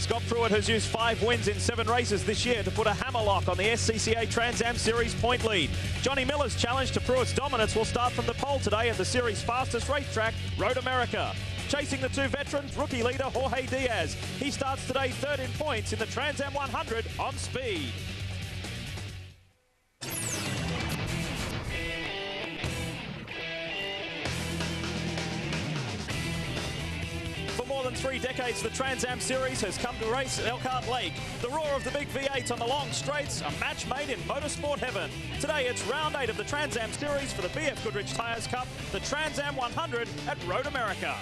Scott Pruitt has used 5 wins in 7 races this year to put a hammerlock on the SCCA Trans Am Series point lead. Johnny Miller's challenge to Pruitt's dominance will start from the pole today at the series' fastest racetrack, Road America. Chasing the 2 veterans, rookie leader Jorge Diaz. He starts today 3rd in points in the Trans Am 100 on speed. For more than 3 decades, the Trans Am Series has come to race at Elkhart Lake. The roar of the big V8 on the long straights, a match made in motorsport heaven. Today, it's round 8 of the Trans Am Series for the BF Goodrich Tyres Cup, the Trans Am 100 at Road America.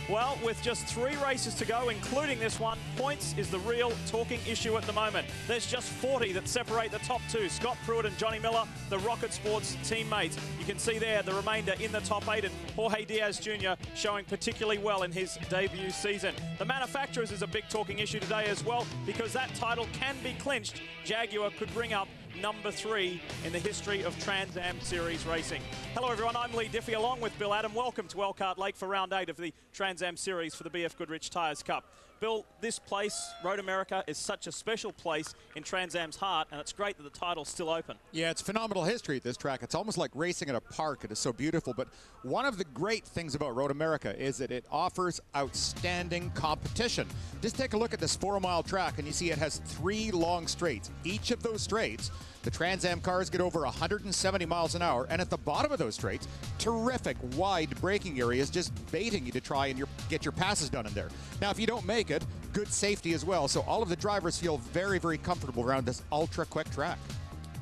Well, with just 3 races to go, including this one, points is the real talking issue at the moment. There's just 40 that separate the top 2, Scott Pruitt and Johnny Miller, the Rocket Sports teammates. You can see there the remainder in the top 8, and Jorge Diaz Jr. showing particularly well in his debut season. The manufacturers is a big talking issue today as well, because that title can be clinched. Jaguar could bring up number 3 in the history of Trans Am Series racing. Hello everyone, I'm Lee Diffie along with Bill Adam. Welcome to Elkhart Lake for round 8 of the Trans Am Series for the BF Goodrich Tyres Cup. Bill, this place, Road America, is such a special place in Trans Am's heart, and it's great that the title's still open. Yeah, it's phenomenal history at this track. It's almost like racing at a park. It is so beautiful. But one of the great things about Road America is that it offers outstanding competition. Just take a look at this 4-mile track, and you see it has 3 long straights. Each of those straights, the Trans Am cars get over 170 miles an hour, and at the bottom of those straights, terrific wide braking areas just baiting you to try and get your passes done in there. Now, if you don't make it, good safety as well. So all of the drivers feel very, very comfortable around this ultra-quick track.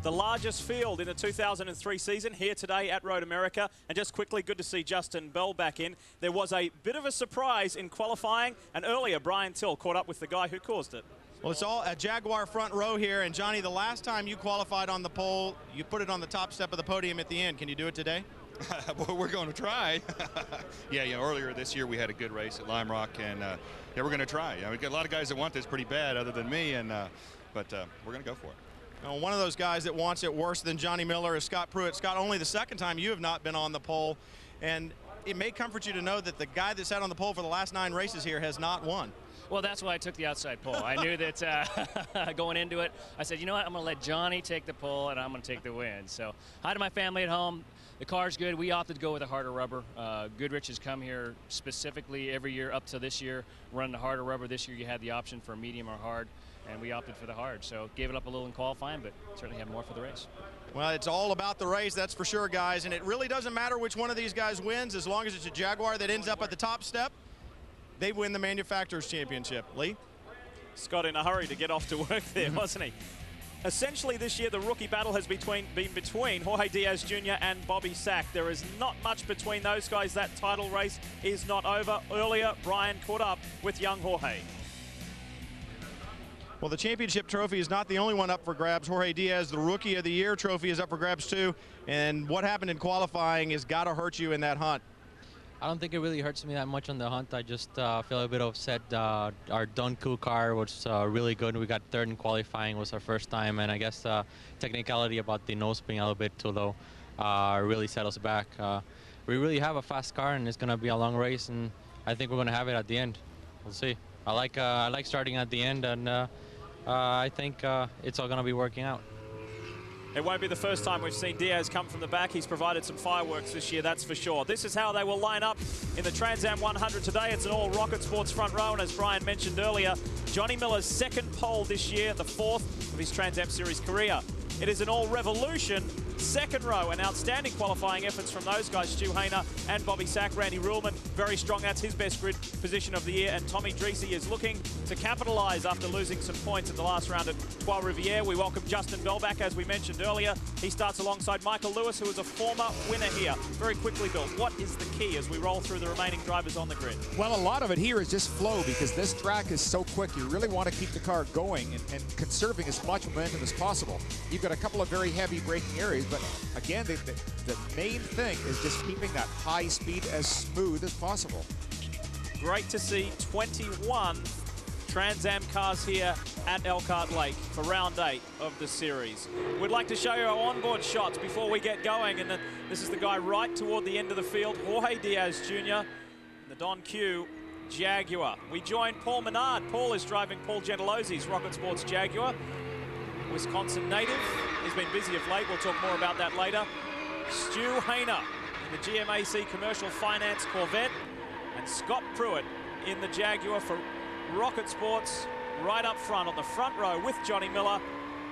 The largest field in the 2003 season here today at Road America. And just quickly, good to see Justin Bell back in. There was a bit of a surprise in qualifying, and earlier Brian Till caught up with the guy who caused it. Well, it's all a Jaguar front row here, and Johnny, the last time you qualified on the pole, you put it on the top step of the podium at the end. Can you do it today? Well, we're going to try. Yeah, earlier this year we had a good race at Lime Rock, and yeah, we're going to try. We've got a lot of guys that want this pretty bad other than me, and but we're going to go for it. Well, one of those guys that wants it worse than Johnny Miller is Scott Pruitt. Scott, only the 2nd time you have not been on the pole, and it may comfort you to know that the guy that sat on the pole for the last 9 races here has not won. Well, that's why I took the outside pole. I knew that going into it, I said, you know what, I'm going to let Johnny take the pole, and I'm going to take the win. So, hi to my family at home. The car's good. We opted to go with a harder rubber. Goodrich has come here specifically every year up to this year, running the harder rubber. This year you had the option for medium or hard, and we opted for the hard. So, gave it up a little in qualifying, but certainly have more for the race. Well, it's all about the race, that's for sure, guys. And it really doesn't matter which one of these guys wins, as long as it's a Jaguar that ends up at the top step. They win the Manufacturers' Championship. Lee? Scott in a hurry to get off to work there, wasn't he? Essentially this year the rookie battle has been between Jorge Diaz Jr. and Bobby Sack. There is not much between those guys. That title race is not over. Earlier, Brian caught up with young Jorge. Well, the championship trophy is not the only one up for grabs. Jorge Diaz, the Rookie of the Year trophy, is up for grabs too. And what happened in qualifying has got to hurt you in that hunt. I don't think it really hurts me that much on the hunt. I just feel a bit upset. Our Dunku car was really good. We got 3rd in qualifying. It was our first time, and I guess technicality about the nose being a little bit too low really set us back. We really have a fast car, and it's going to be a long race, and I think we're going to have it at the end. We'll see. I like starting at the end, and I think it's all going to be working out. It won't be the first time we've seen Diaz come from the back. He's provided some fireworks this year, that's for sure. This is how they will line up in the Trans Am 100 today. It's an all Rocket Sports front row, and as Brian mentioned earlier, Johnny Miller's 2nd pole this year, the 4th of his Trans Am Series career. It is an all Revolution 2nd row, and outstanding qualifying efforts from those guys, Stu Hayner and Bobby Sack. Randy Ruhlman, very strong. That's his best grid position of the year. And Tommy Dreese is looking to capitalize after losing some points in the last round at Trois Rivières. We welcome Justin Bell back, as we mentioned earlier. He starts alongside Michael Lewis, who is a former winner here. Very quickly, Bill, what is the key as we roll through the remaining drivers on the grid? Well, a lot of it here is just flow, because this track is so quick. You really want to keep the car going and conserving as much momentum as possible. You've got a couple of very heavy braking areas, but again, the main thing is just keeping that high speed as smooth as possible. Great to see 21 Trans Am cars here at Elkhart Lake for round 8 of the series. We'd like to show you our onboard shots before we get going, and this is the guy right toward the end of the field, Jorge Diaz Jr. The Don Q Jaguar. We join Paul Menard. Paul is driving Paul Gentilosi's Rocket Sports Jaguar. Wisconsin native. He's been busy of late. We'll talk more about that later. Stu Hainer in the GMAC Commercial Finance Corvette. And Scott Pruitt in the Jaguar for Rocket Sports, right up front on the front row with Johnny Miller,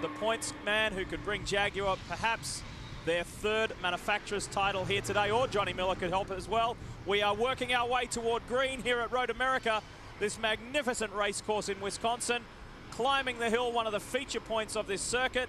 the points man who could bring Jaguar perhaps their third manufacturer's title here today, or Johnny Miller could help as well. We are working our way toward green here at Road America, this magnificent race course in Wisconsin. Climbing the hill, one of the feature points of this circuit.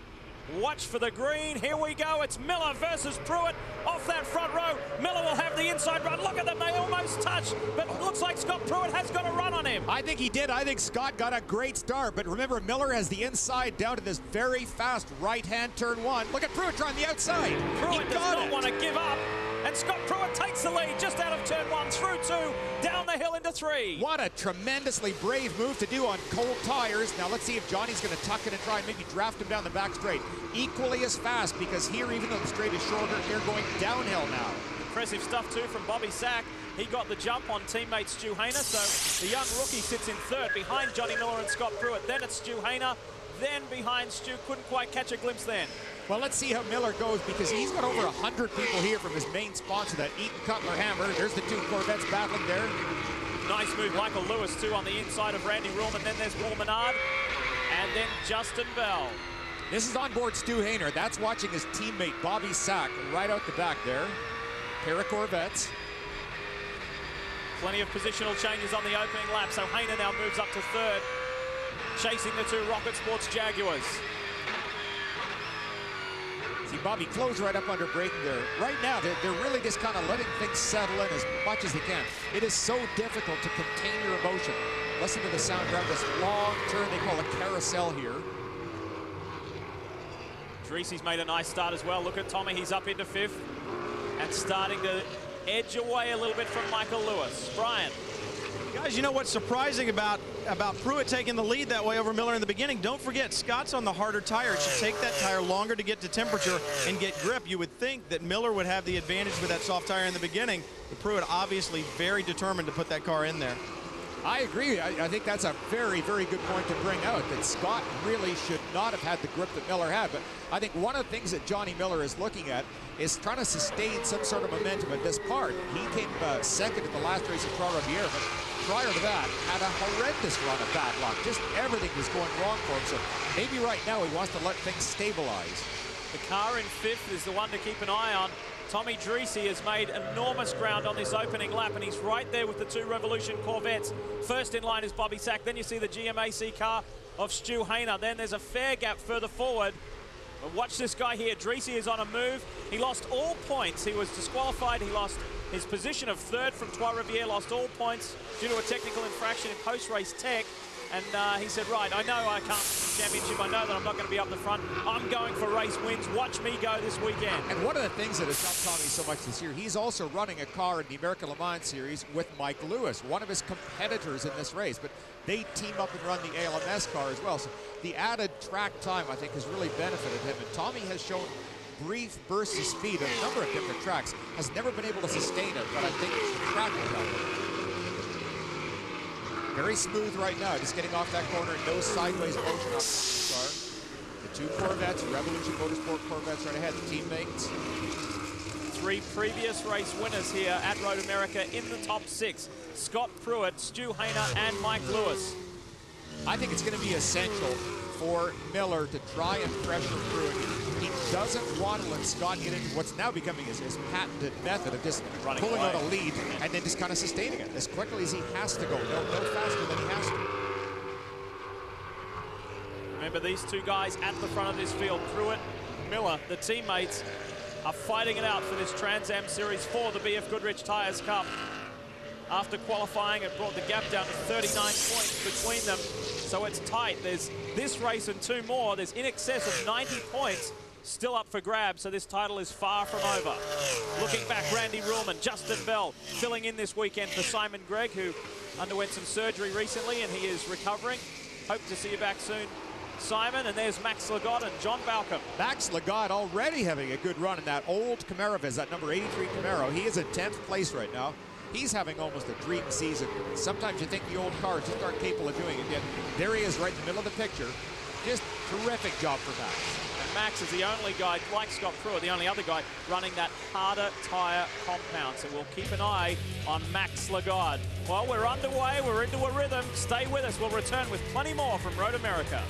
Watch for the green. Here we go. It's Miller versus Pruitt off that front row. Miller will have the inside run. Look at them. They almost touch, but it looks like Scott Pruitt has got a run on him. I think he did. I think Scott got a great start, but remember, Miller has the inside down to this very fast right-hand turn one. Look at Pruitt trying the outside. Pruitt does not want to give up, and Scott Pruitt takes the lead just out of turn one, through two, down the hill into three. What a tremendously brave move to do on cold tires. Now let's see if Johnny's going to tuck it and try and maybe draft him down the back straight. Equally as fast, because here, even though the straight is shorter, they're going downhill now. Impressive stuff too from Bobby Sack. He got the jump on teammate Stu Hainer, so the young rookie sits in third behind Johnny Miller and Scott Pruitt. Then it's Stu Hainer, then behind Stu. Couldn't quite catch a glimpse then. Well, let's see how Miller goes, because he's got over 100 people here from his main sponsor, that Eaton Cutler Hammer. There's the two Corvettes battling there. Nice move, Michael Lewis too on the inside of Randy Ruhlman. Then there's Paul Menard, and then Justin Bell. This is on board Stu Hainer. That's watching his teammate Bobby Sack right out the back there. Pair of Corvettes. Plenty of positional changes on the opening lap, so Hainer now moves up to third, chasing the two Rocket Sports Jaguars. See Bobby close right up under braking there. Right now, they're really just kind of letting things settle in as much as they can. It is so difficult to contain your emotion. Listen to the sound around this long turn they call a carousel here. Dreesy's made a nice start as well. Look at Tommy, he's up into fifth and starting to edge away a little bit from Michael Lewis. Brian. Guys, you know what's surprising about Pruitt taking the lead that way over Miller in the beginning? Don't forget, Scott's on the harder tire. It should take that tire longer to get to temperature and get grip. You would think that Miller would have the advantage with that soft tire in the beginning, but Pruitt obviously very determined to put that car in there. I agree. I think that's a very, very good point to bring out, that Scott really should not have had the grip that Miller had. But I think one of the things that Johnny Miller is looking at is trying to sustain some sort of momentum at this part. He came second at the last race at Trois-Rivières, but prior to that, had a horrendous run of bad luck. Just everything was going wrong for him. So maybe right now he wants to let things stabilize. The car in fifth is the one to keep an eye on. Tommy Dreesy has made enormous ground on this opening lap, and he's right there with the two Revolution Corvettes. First in line is Bobby Sack. Then you see the GMAC car of Stu Hainer. Then there's a fair gap further forward. But watch this guy here. Dreesy is on a move. He lost all points. He was disqualified. He lost his position of third from Trois-Rivières, lost all points due to a technical infraction in post-race tech. And he said, right, I know I can't win the championship. I know that I'm not going to be up the front. I'm going for race wins. Watch me go this weekend. And one of the things that has helped Tommy so much this year, he's also running a car in the American Le Mans Series with Mike Lewis, one of his competitors in this race. But they team up and run the ALMS car as well. So the added track time, I think, has really benefited him. And Tommy has shown brief bursts of speed on a number of different tracks, has never been able to sustain it, but I think the track will help him. Very smooth right now, just getting off that corner, no sideways motion off the car. The two Corvettes, Revolution Motorsport Corvettes right ahead, the teammates. Three previous race winners here at Road America in the top six. Scott Pruitt, Stu Hainer, and Mike Lewis. I think it's going to be essential for Miller to try and pressure Pruitt. He doesn't want to let Scott get into what's now becoming his patented method of just pulling out a lead and then just kind of sustaining it as quickly as he has to go, no faster than he has to. Remember, these two guys at the front of this field, Pruitt, Miller, the teammates, are fighting it out for this Trans Am Series 4, the BF Goodrich Tires Cup. After qualifying, it brought the gap down to 39 points between them. So it's tight. There's this race and two more. There's in excess of 90 points still up for grabs, so this title is far from over. Looking back, Randy Ruhlman, Justin Bell filling in this weekend for Simon Gregg, who underwent some surgery recently and he is recovering. Hope to see you back soon, Simon. And there's Max Legault and John Balcom. Max Legault already having a good run in that old Camaro of his, that number 83 Camaro. He is in 10th place right now. He's having almost a dream season. Sometimes you think the old cars just aren't capable of doing it, yet there he is right in the middle of the picture. Just terrific job for Max. And Max is the only guy, like Scott Pruitt, the only other guy running that harder tyre compound. So we'll keep an eye on Max Lagarde. Well, we're underway. We're into a rhythm. Stay with us. We'll return with plenty more from Road America.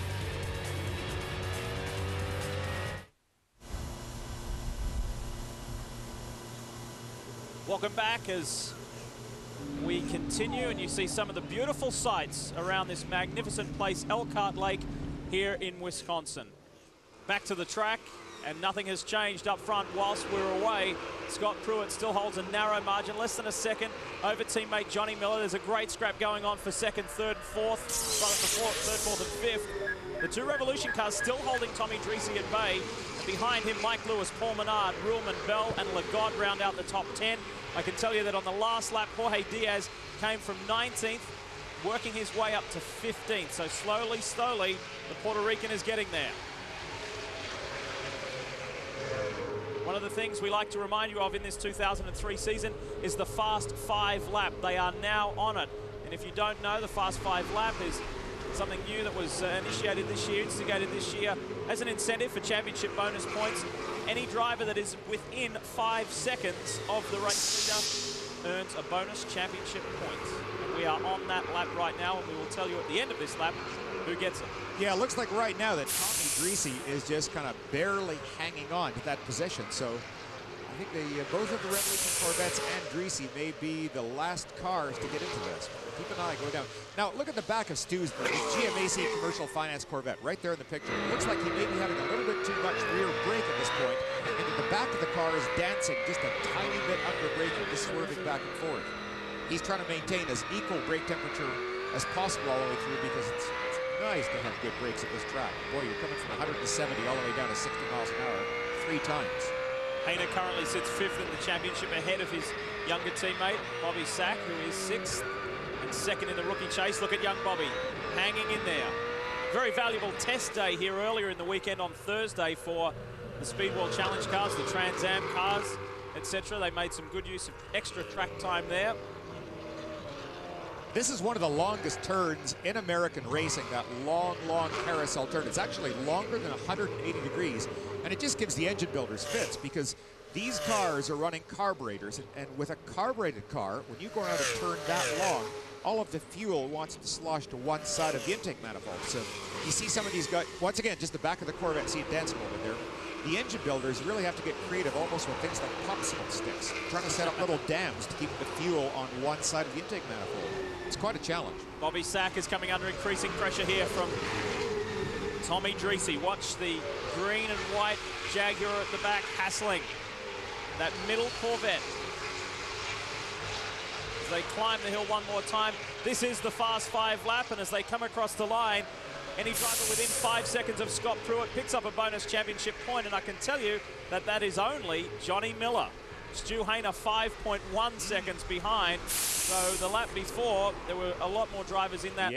Welcome back as we continue, and you see some of the beautiful sights around this magnificent place, Elkhart Lake, here in Wisconsin. Back to the track, and nothing has changed up front whilst we're away. Scott Pruitt still holds a narrow margin, less than a second over teammate Johnny Miller. There's a great scrap going on for second, third, fourth, third, fourth, and fifth. The two Revolution cars still holding Tommy Dreese at bay. And behind him, Mike Lewis, Paul Menard, Ruhlman, Bell, and Lagarde round out the top 10. I can tell you that on the last lap, Jorge Diaz came from 19th, working his way up to 15th. So slowly, slowly, the Puerto Rican is getting there. One of the things we like to remind you of in this 2003 season is the Fast 5 lap. They are now on it. And if you don't know, the Fast 5 lap is something new that was initiated this year, instigated this year as an incentive for championship bonus points. Any driver that is within 5 seconds of the race leader earns a bonus championship point. And we are on that lap right now, and we will tell you at the end of this lap who gets it. Yeah, it looks like right now that Tommy Dreese is just kind of barely hanging on to that position. So I think both of the Revolution Corvettes and Dreese may be the last cars to get into this. Keep an eye, go down. Now, look at the back of Stu's GMAC Commercial Finance Corvette right there in the picture. It looks like he may be having a little bit too much rear brake at this point, and that the back of the car is dancing just a tiny bit under braking, just swerving back and forth. He's trying to maintain as equal brake temperature as possible all the way through, because it's nice to have good brakes at this track. Boy, you're coming from 170 all the way down to 60 miles an hour 3 times. Hayner currently sits 5th in the championship ahead of his younger teammate, Bobby Sack, who is 6th and 2nd in the rookie chase. Look at young Bobby hanging in there. Very valuable test day here earlier in the weekend on Thursday for the Speedworld Challenge cars, the Trans Am cars, etc. They made some good use of extra track time there. This is one of the longest turns in American racing, that long, long carousel turn. It's actually longer than 180 degrees, and it just gives the engine builders fits, because these cars are running carburetors, and with a carbureted car, when you go around a turn that long, all of the fuel wants to slosh to one side of the intake manifold. So you see some of these guys, once again, just the back of the Corvette, see it dancing over there. The engine builders really have to get creative, almost with things like popsicle sticks, trying to set up little dams to keep the fuel on one side of the intake manifold. It's quite a challenge. Bobby Sack is coming under increasing pressure here from Tommy Dreese. Watch the green and white Jaguar at the back hassling that middle Corvette. As they climb the hill one more time, this is the Fast 5 lap, and as they come across the line, any driver within 5 seconds of Scott Pruitt picks up a bonus championship point, and I can tell you that that is only Johnny Miller. Stu Hayner 5.1 seconds behind. So the lap before, there were a lot more drivers in that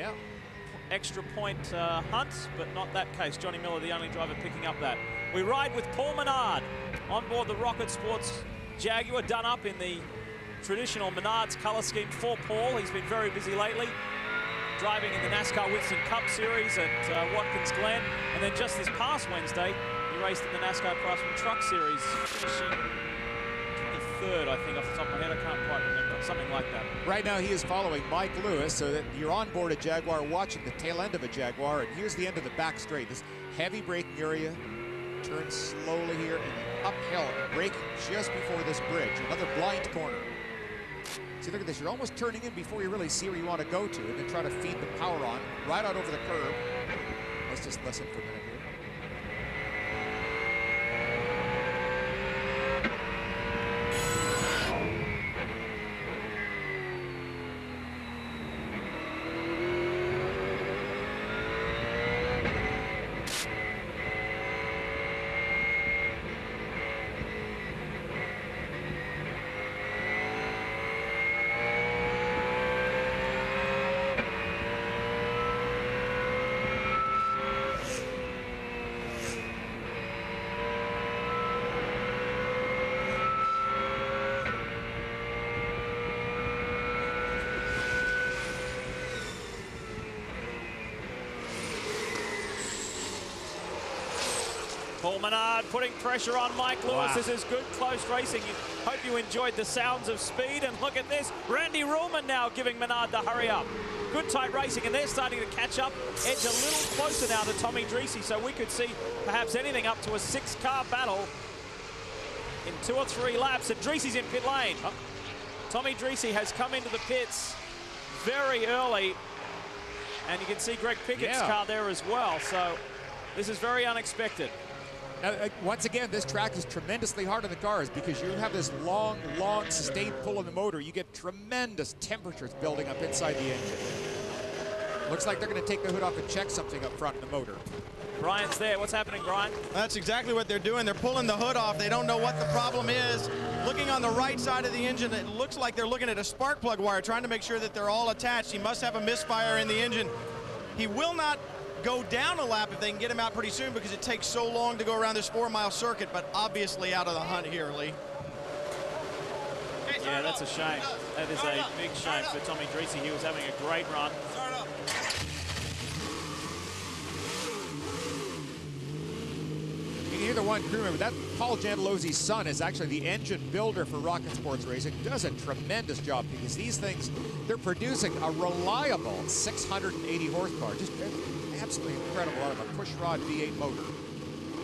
extra point hunt, but not that case. Johnny Miller, the only driver picking up that. We ride with Paul Menard on board the Rocket Sports Jaguar, done up in the traditional Menard's color scheme for Paul. He's been very busy lately, driving in the NASCAR Winston Cup Series at Watkins Glen. And then just this past Wednesday, he raced in the NASCAR Craftsman Truck Series, finishing 23rd, I think, off the top of my head. I can't quite remember, something like that. Right now he is following Mike Lewis, so that you're on board a Jaguar watching the tail end of a Jaguar, and here's the end of the back straight. This heavy braking area, turns slowly here, and uphill, braking just before this bridge. Another blind corner. See, look at this. You're almost turning in before you really see where you want to go to, and then try to feed the power on right out over the curb. Let's just listen for a minute here. Paul Menard putting pressure on Mike Lewis. Wow. This is good, close racing. Hope you enjoyed the sounds of speed. And look at this. Randy Ruhlman now giving Menard the hurry up. Good tight racing, and they're starting to catch up, edge a little closer now to Tommy Dreese. So we could see perhaps anything up to a 6-car battle in 2 or 3 laps. And Dreese's in pit lane. Tommy Dreese has come into the pits very early. And you can see Greg Pickett's car there as well. So this is very unexpected. Once again, this track is tremendously hard on the cars because you have this long, sustained pull on the motor. You get tremendous temperatures building up inside the engine. Looks like they're going to take the hood off and check something up front in the motor. Brian's there. What's happening, Brian? That's exactly what they're doing. They're pulling the hood off. They don't know what the problem is. Looking on the right side of the engine, it looks like they're looking at a spark plug wire, trying to make sure that they're all attached. He must have a misfire in the engine. He will not go down a lap if they can get him out pretty soon because it takes so long to go around this 4-mile circuit, but obviously out of the hunt here, Lee. Yeah, that's a shame. That is a big shame for Tommy Dreese. He was having a great run. You can hear the one crew member. That Paul Gentilozzi's son is actually the engine builder for Rocket Sports Racing. Does a tremendous job because these things, they're producing a reliable 680 horsepower. Just absolutely incredible out of a pushrod V8 motor.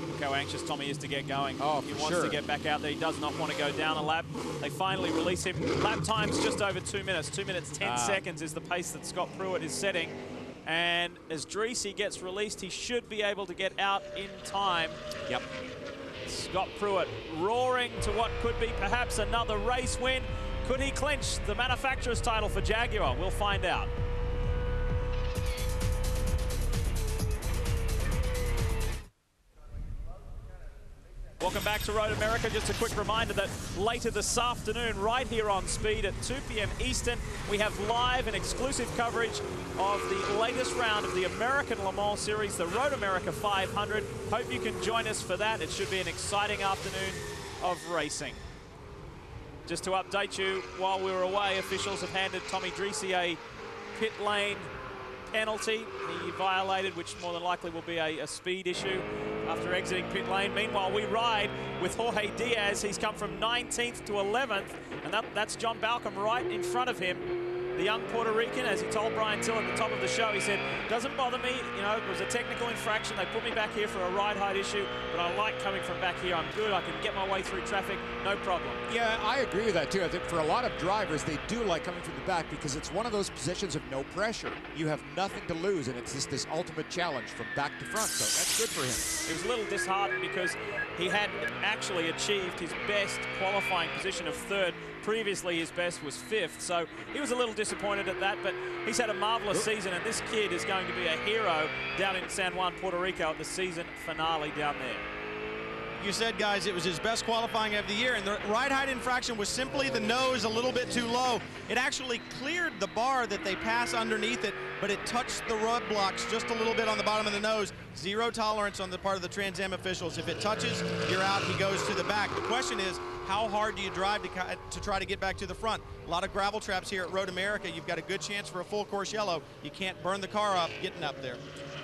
Look how anxious Tommy is to get going. Oh, he for wants sure. to get back out there. He does not want to go down a lap. They finally release him. Lap time's just over 2 minutes. 2 minutes 10 seconds is the pace that Scott Pruitt is setting. And as Dreese gets released, he should be able to get out in time. Yep. Scott Pruitt roaring to what could be perhaps another race win. Could he clinch the manufacturer's title for Jaguar? We'll find out. Welcome back to Road America. Just a quick reminder that later this afternoon, right here on Speed at 2 p.m. Eastern, we have live and exclusive coverage of the latest round of the American Le Mans Series, the Road America 500. Hope you can join us for that. It should be an exciting afternoon of racing. Just to update you, while we were away, officials have handed Tommy Dreese a pit lane penalty he violated, which more than likely will be a speed issue after exiting pit lane. Meanwhile, we ride with Jorge Diaz. He's come from 19th to 11th, and that's John Balcom right in front of him. The young Puerto Rican, as he told Brian Till at the top of the show, he said, doesn't bother me, you know, it was a technical infraction. They put me back here for a ride height issue, but I like coming from back here. I'm good, I can get my way through traffic, no problem. Yeah, I agree with that too. I think for a lot of drivers, they do like coming from the back because it's one of those positions of no pressure. You have nothing to lose, and it's just this ultimate challenge from back to front, so that's good for him. He was a little disheartened because he had actually achieved his best qualifying position of 3rd. Previously, his best was 5th, so he was a little disappointed at that, but he's had a marvelous season, and this kid is going to be a hero down in San Juan, Puerto Rico at the season finale down there. You said, guys, it was his best qualifying of the year, and the ride height infraction was simply the nose a little bit too low. It actually cleared the bar that they pass underneath it, but it touched the rub blocks just a little bit on the bottom of the nose. Zero tolerance on the part of the Trans Am officials. If it touches, you're out. He goes to the back. The question is, how hard do you drive to try to get back to the front? A lot of gravel traps here at Road America. You've got a good chance for a full course yellow. You can't burn the car up getting up there.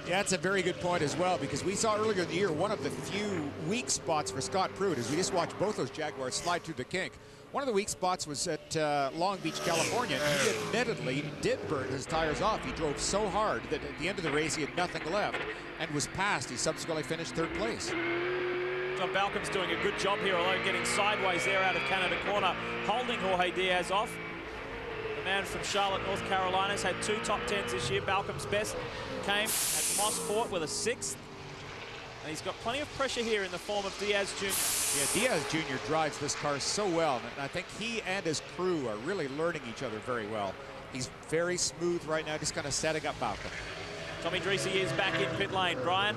Yeah, that's a very good point as well, because we saw earlier in the year one of the few weak spots for Scott Pruitt as we just watched both those Jaguars slide through the kink. One of the weak spots was at Long Beach, California. He admittedly did burn his tires off. He drove so hard that at the end of the race he had nothing left and was passed. He subsequently finished 3rd place. John Balcom's doing a good job here, although getting sideways there out of Canada corner, holding Jorge Diaz off. The man from Charlotte, North Carolina, has had 2 top 10s this year. Balcom's best came at Mosport with a 6th. And he's got plenty of pressure here in the form of Diaz Jr. Yeah, Diaz Jr. drives this car so well, and I think he and his crew are really learning each other very well. He's very smooth right now, just kind of setting up Balcom. Tommy Dreese is back in pit lane. Brian?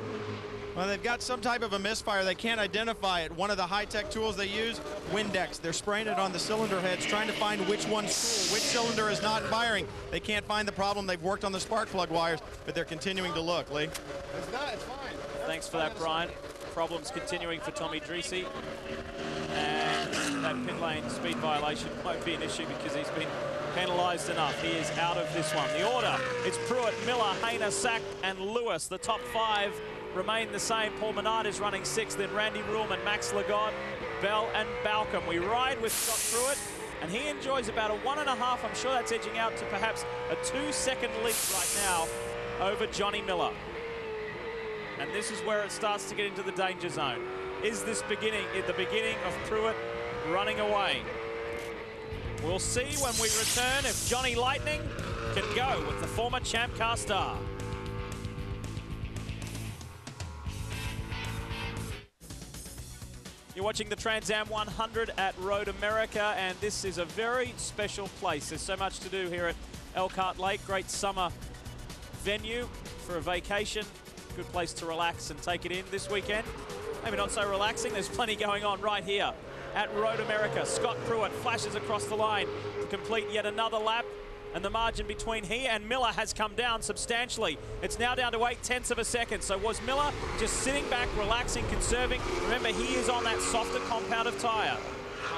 Well, they've got some type of a misfire. They can't identify it. One of the high-tech tools they use, Windex. They're spraying it on the cylinder heads, trying to find which one's cool, which cylinder is not firing. They can't find the problem. They've worked on the spark plug wires, but they're continuing to look, Lee. It's not, it's fine. Thanks for that, Brian. Problems continuing for Tommy Dreese. And that pit lane speed violation won't be an issue because he's been penalised enough. He is out of this one. The order, it's Pruitt, Miller, Hayner, Sack, and Lewis, the top 5 remain the same. Paul Menard is running 6th, then Randy Ruhlman, Max Lagarde, Bell and Balcom. We ride with Scott Pruitt, and he enjoys about a 1.5. I'm sure that's edging out to perhaps a 2-second lead right now over Johnny Miller. And this is where it starts to get into the danger zone. Is this the beginning of Pruitt running away? We'll see when we return if Johnny Lightning can go with the former Champ Car star. You're watching the Trans Am 100 at Road America, and this is a very special place. There's so much to do here at Elkhart Lake. Great summer venue for a vacation. Good place to relax and take it in this weekend. Maybe not so relaxing. There's plenty going on right here at Road America. Scott Pruitt flashes across the line to complete yet another lap, and the margin between he and Miller has come down substantially. It's now down to 0.8 of a second. So was Miller just sitting back, relaxing, conserving? Remember, he is on that softer compound of tyre.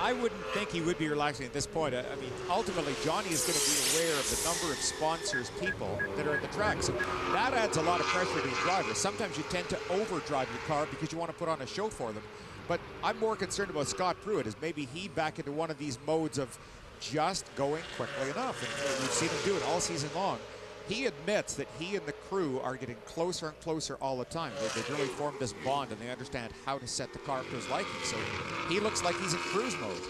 I wouldn't think he would be relaxing at this point. I mean, ultimately, Johnny is going to be aware of the number of sponsors, people that are at the tracks. And that adds a lot of pressure to the driver. Sometimes you tend to overdrive your car because you want to put on a show for them. But I'm more concerned about Scott Pruitt, as maybe he back into one of these modes of just going quickly enough. And we've seen him do it all season long. He admits that he and the crew are getting closer and closer all the time. They've really formed this bond, and they understand how to set the car up to his liking. So he looks like he's in cruise mode.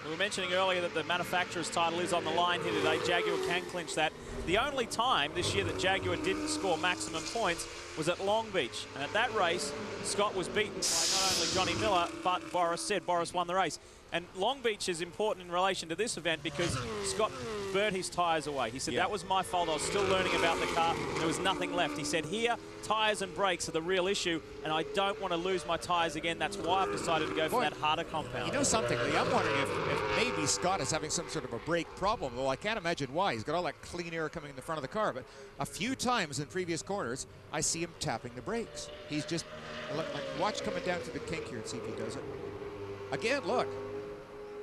We were mentioning earlier that the manufacturer's title is on the line here today. Jaguar can clinch that. The only time this year that Jaguar didn't score maximum points was at Long Beach. And at that race, Scott was beaten by not only Johnny Miller, but Boris won the race. And Long Beach is important in relation to this event because Scott burnt his tyres away. He said, that was my fault. I was still learning about the car. There was nothing left. He said, here, tyres and brakes are the real issue, and I don't want to lose my tyres again. That's why I've decided to go for that harder compound. You know something, Lee? I'm wondering if maybe Scott is having some sort of a brake problem. Well, I can't imagine why. He's got all that clean air coming in the front of the car. But a few times in previous corners, I see him tapping the brakes. He's just, like, watch coming down to the kink here and see if he does it. Again, look.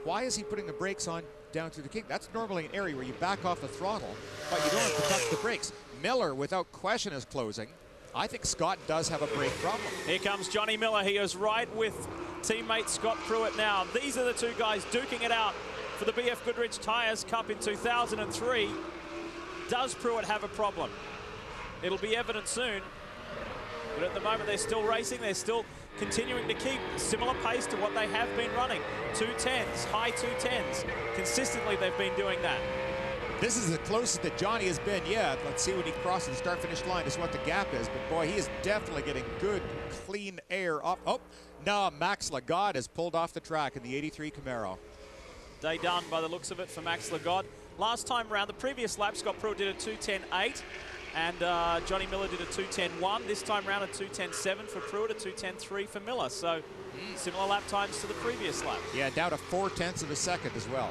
Why is he putting the brakes on down through the kink? That's normally an area where you back off the throttle, but you don't have to touch the brakes. Miller, without question, is closing. I think Scott does have a brake problem. Here comes Johnny Miller. He is right with teammate Scott Pruitt now. These are the two guys duking it out for the BF Goodrich Tyres Cup in 2003. Does Pruitt have a problem? It'll be evident soon. But at the moment, they're still racing. They're still continuing to keep a similar pace to what they have been running. 210s, high 210s. Consistently, they've been doing that. This is the closest that Johnny has been yet. Let's see when he crosses the start-finish line, just what the gap is. But boy, he is definitely getting good, clean air off. Oh, no, Max Lagarde has pulled off the track in the 83 Camaro. Day done by the looks of it for Max Lagarde. Last time round, the previous lap, Scott Pruitt did a 210.8. And Johnny Miller did a 210.1. This time round a 210.7 for Pruitt, a 210.3 for Miller. So similar lap times to the previous lap. Yeah, down to 0.4 of a second as well.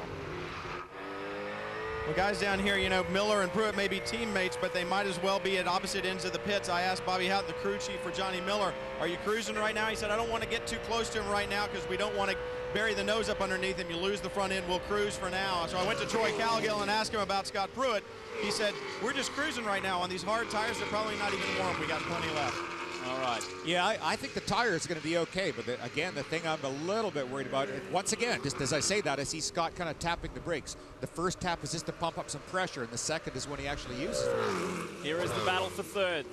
Well, guys down here, you know, Miller and Pruitt may be teammates, but they might as well be at opposite ends of the pits. I asked Bobby Houghton, the crew chief for Johnny Miller, are you cruising right now? He said, I don't want to get too close to him right now because we don't want to bury the nose up underneath him. You lose the front end, we'll cruise for now. So I went to Troy Calgill and asked him about Scott Pruitt. He said, we're just cruising right now on these hard tires. They're probably not even warm. We got plenty left. All right. Yeah, I think the tire is going to be okay. But again, the thing I'm a little bit worried about, once again, just as I say that, I see Scott kind of tapping the brakes. The first tap is just to pump up some pressure, and the second is when he actually uses it. Here is the battle for third.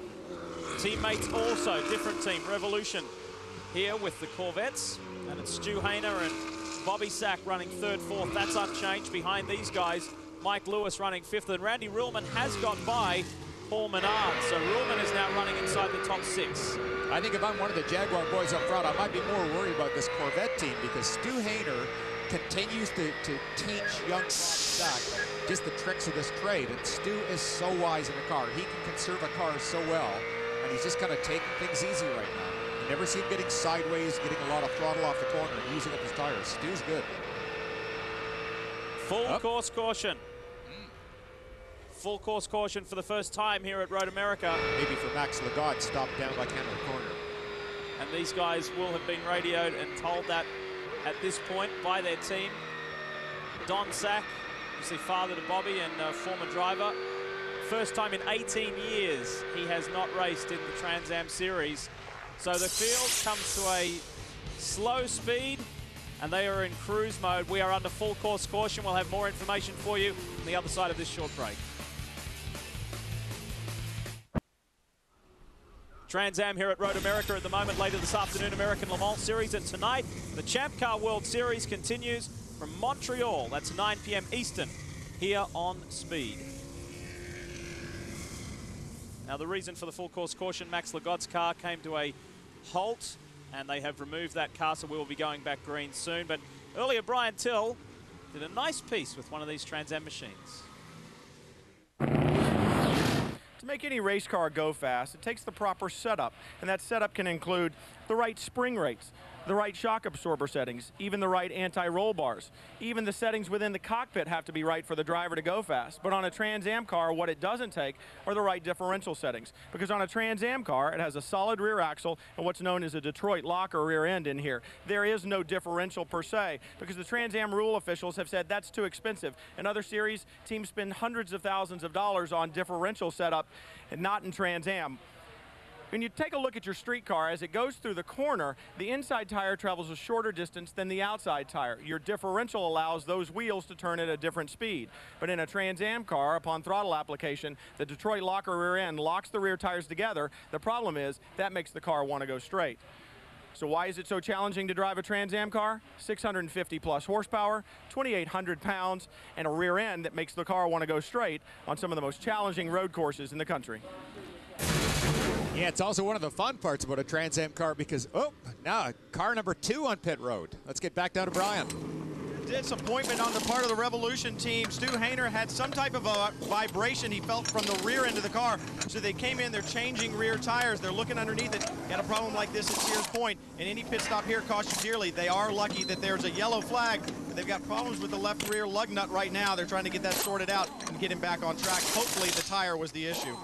Teammates also, different team, Revolution. Here with the Corvettes, and it's Stu Hayner and Bobby Sack running third, fourth. That's unchanged. Behind these guys, Mike Lewis running fifth, and Randy Ruhlman has got by Paul Menard. So Ruhlman is now running inside the top 6. I think if I'm one of the Jaguar boys up front, I might be more worried about this Corvette team because Stu Hayner continues to teach young Bob Sack just the tricks of this trade. And Stu is so wise in a car. He can conserve a car so well, and he's just kind of taking things easy right now. You never see him getting sideways, getting a lot of throttle off the corner and using up his tires. Stu's good. Full course caution. Full course caution for the first time here at Road America. Maybe for Max Lagarde, stopped down by Canada Corner. And these guys will have been radioed and told that at this point by their team. Don Sack, obviously father to Bobby and former driver first time in 18 years he has not raced in the Trans Am Series. So the field comes to a slow speed, and they are in cruise mode. We are under full course caution. We'll have more information for you on the other side of this short break. Trans Am here at Road America at the moment. Later this afternoon, American Le Mans Series. And tonight, the Champ Car World Series continues from Montreal. That's 9 p.m. Eastern here on Speed. Now, the reason for the full course caution, Max Legaud's car came to a halt, and they have removed that car, so we will be going back green soon. But earlier, Brian Till did a nice piece with one of these Trans Am machines. To make any race car go fast, it takes the proper setup, and that setup can include the right spring rates, the right shock absorber settings, even the right anti-roll bars. Even the settings within the cockpit have to be right for the driver to go fast. But on a Trans Am car, what it doesn't take are the right differential settings. Because on a Trans Am car, it has a solid rear axle and what's known as a Detroit locker rear end in here. There is no differential per se, because the Trans Am rule officials have said that's too expensive. In other series, teams spend hundreds of thousands of dollars on differential setup, and not in Trans Am. When you take a look at your street car, as it goes through the corner, the inside tire travels a shorter distance than the outside tire. Your differential allows those wheels to turn at a different speed. But in a Trans Am car, upon throttle application, the Detroit locker rear end locks the rear tires together. The problem is that makes the car want to go straight. So why is it so challenging to drive a Trans Am car? 650 plus horsepower, 2,800 pounds, and a rear end that makes the car want to go straight on some of the most challenging road courses in the country. Yeah, it's also one of the fun parts about a Trans Am car because, oh, now car number 2 on pit road. Let's get back down to Brian. Disappointment on the part of the Revolution team. Stu Hainer had some type of a vibration he felt from the rear end of the car. So they came in, they're changing rear tires. They're looking underneath it. Got a problem like this at Sears Point. And any pit stop here costs you dearly. They are lucky that there's a yellow flag. But they've got problems with the left rear lug nut right now. They're trying to get that sorted out and get him back on track. Hopefully the tire was the issue.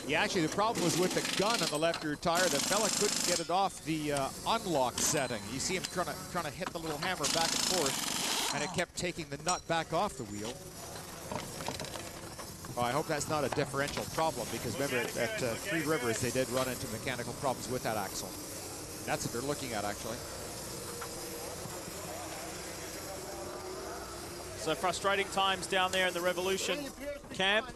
Yeah, actually, the problem was with the gun on the left rear tire. The fella couldn't get it off the unlock setting. You see him trying to hit the little hammer back and forth, and it kept taking the nut back off the wheel. Oh, I hope that's not a differential problem, because remember at Three Rivers they did run into mechanical problems with that axle. That's what they're looking at, actually. So frustrating times down there in the Revolution camp.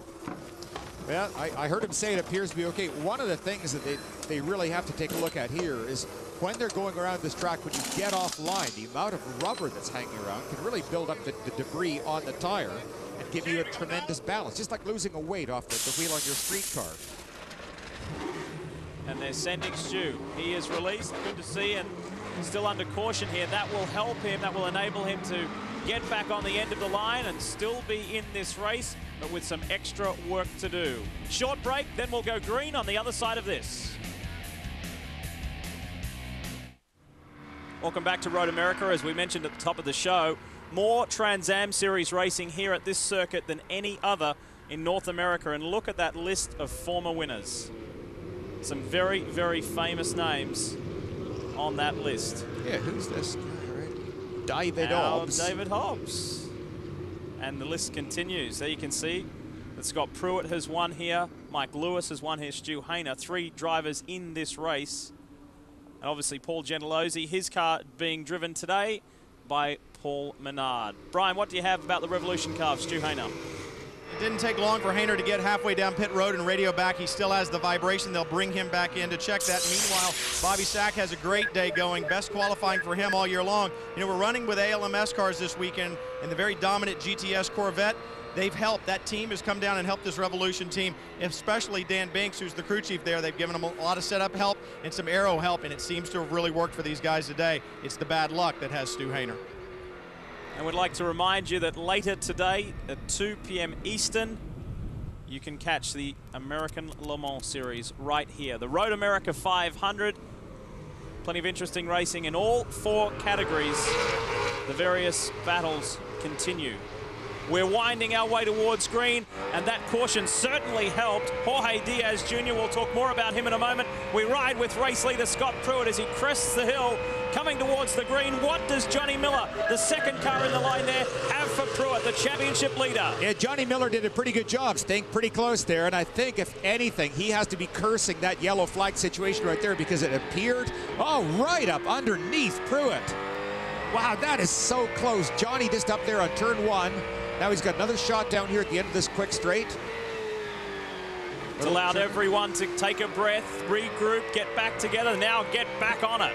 Well, I heard him say it appears to be okay. One of the things that they really have to take a look at here is when they're going around this track, when you get offline, the amount of rubber that's hanging around can really build up the debris on the tire and give you a tremendous balance, just like losing a weight off the wheel on your street car. And they're sending Stu. He is released, good to see, and still under caution here. That will help him, that will enable him to get back on the end of the line and still be in this race, but with some extra work to do. Short break, then we'll go green on the other side of this. Welcome back to Road America. As we mentioned at the top of the show, more Trans Am Series racing here at this circuit than any other in North America. And look at that list of former winners. Some very, very famous names on that list. Yeah, who's this guy, right? David Hobbs. David Hobbs. And the list continues. There you can see that Scott Pruitt has won here. Mike Lewis has won here. Stu Hainer. 3 drivers in this race. And obviously Paul Gentilozzi, his car being driven today by Paul Menard. Brian, what do you have about the Revolution car of Stu Hainer? It didn't take long for Hainer to get halfway down pit road and radio back. He still has the vibration. They'll bring him back in to check that. Meanwhile, Bobby Sack has a great day going. Best qualifying for him all year long. You know, we're running with ALMS cars this weekend, and the very dominant GTS Corvette, they've helped. That team has come down and helped this Revolution team, especially Dan Binks, who's the crew chief there. They've given him a lot of setup help and some aero help, and it seems to have really worked for these guys today. It's the bad luck that has Stu Hainer. And we'd like to remind you that later today at 2 p.m. Eastern, you can catch the American Le Mans Series right here. The Road America 500. Plenty of interesting racing in all 4 categories. The various battles continue. We're winding our way towards green, and that caution certainly helped. Jorge Diaz Jr., we'll talk more about him in a moment. We ride with race leader Scott Pruitt as he crests the hill coming towards the green. What does Johnny Miller, the second car in the line there, have for Pruitt, the championship leader? Yeah, Johnny Miller did a pretty good job staying pretty close there, and I think, if anything, he has to be cursing that yellow flag situation right there, because it appeared, right up underneath Pruitt. Wow, that is so close. Johnny just up there on turn 1. Now he's got another shot down here at the end of this quick straight. It's allowed everyone to take a breath, regroup, get back together, now get back on it.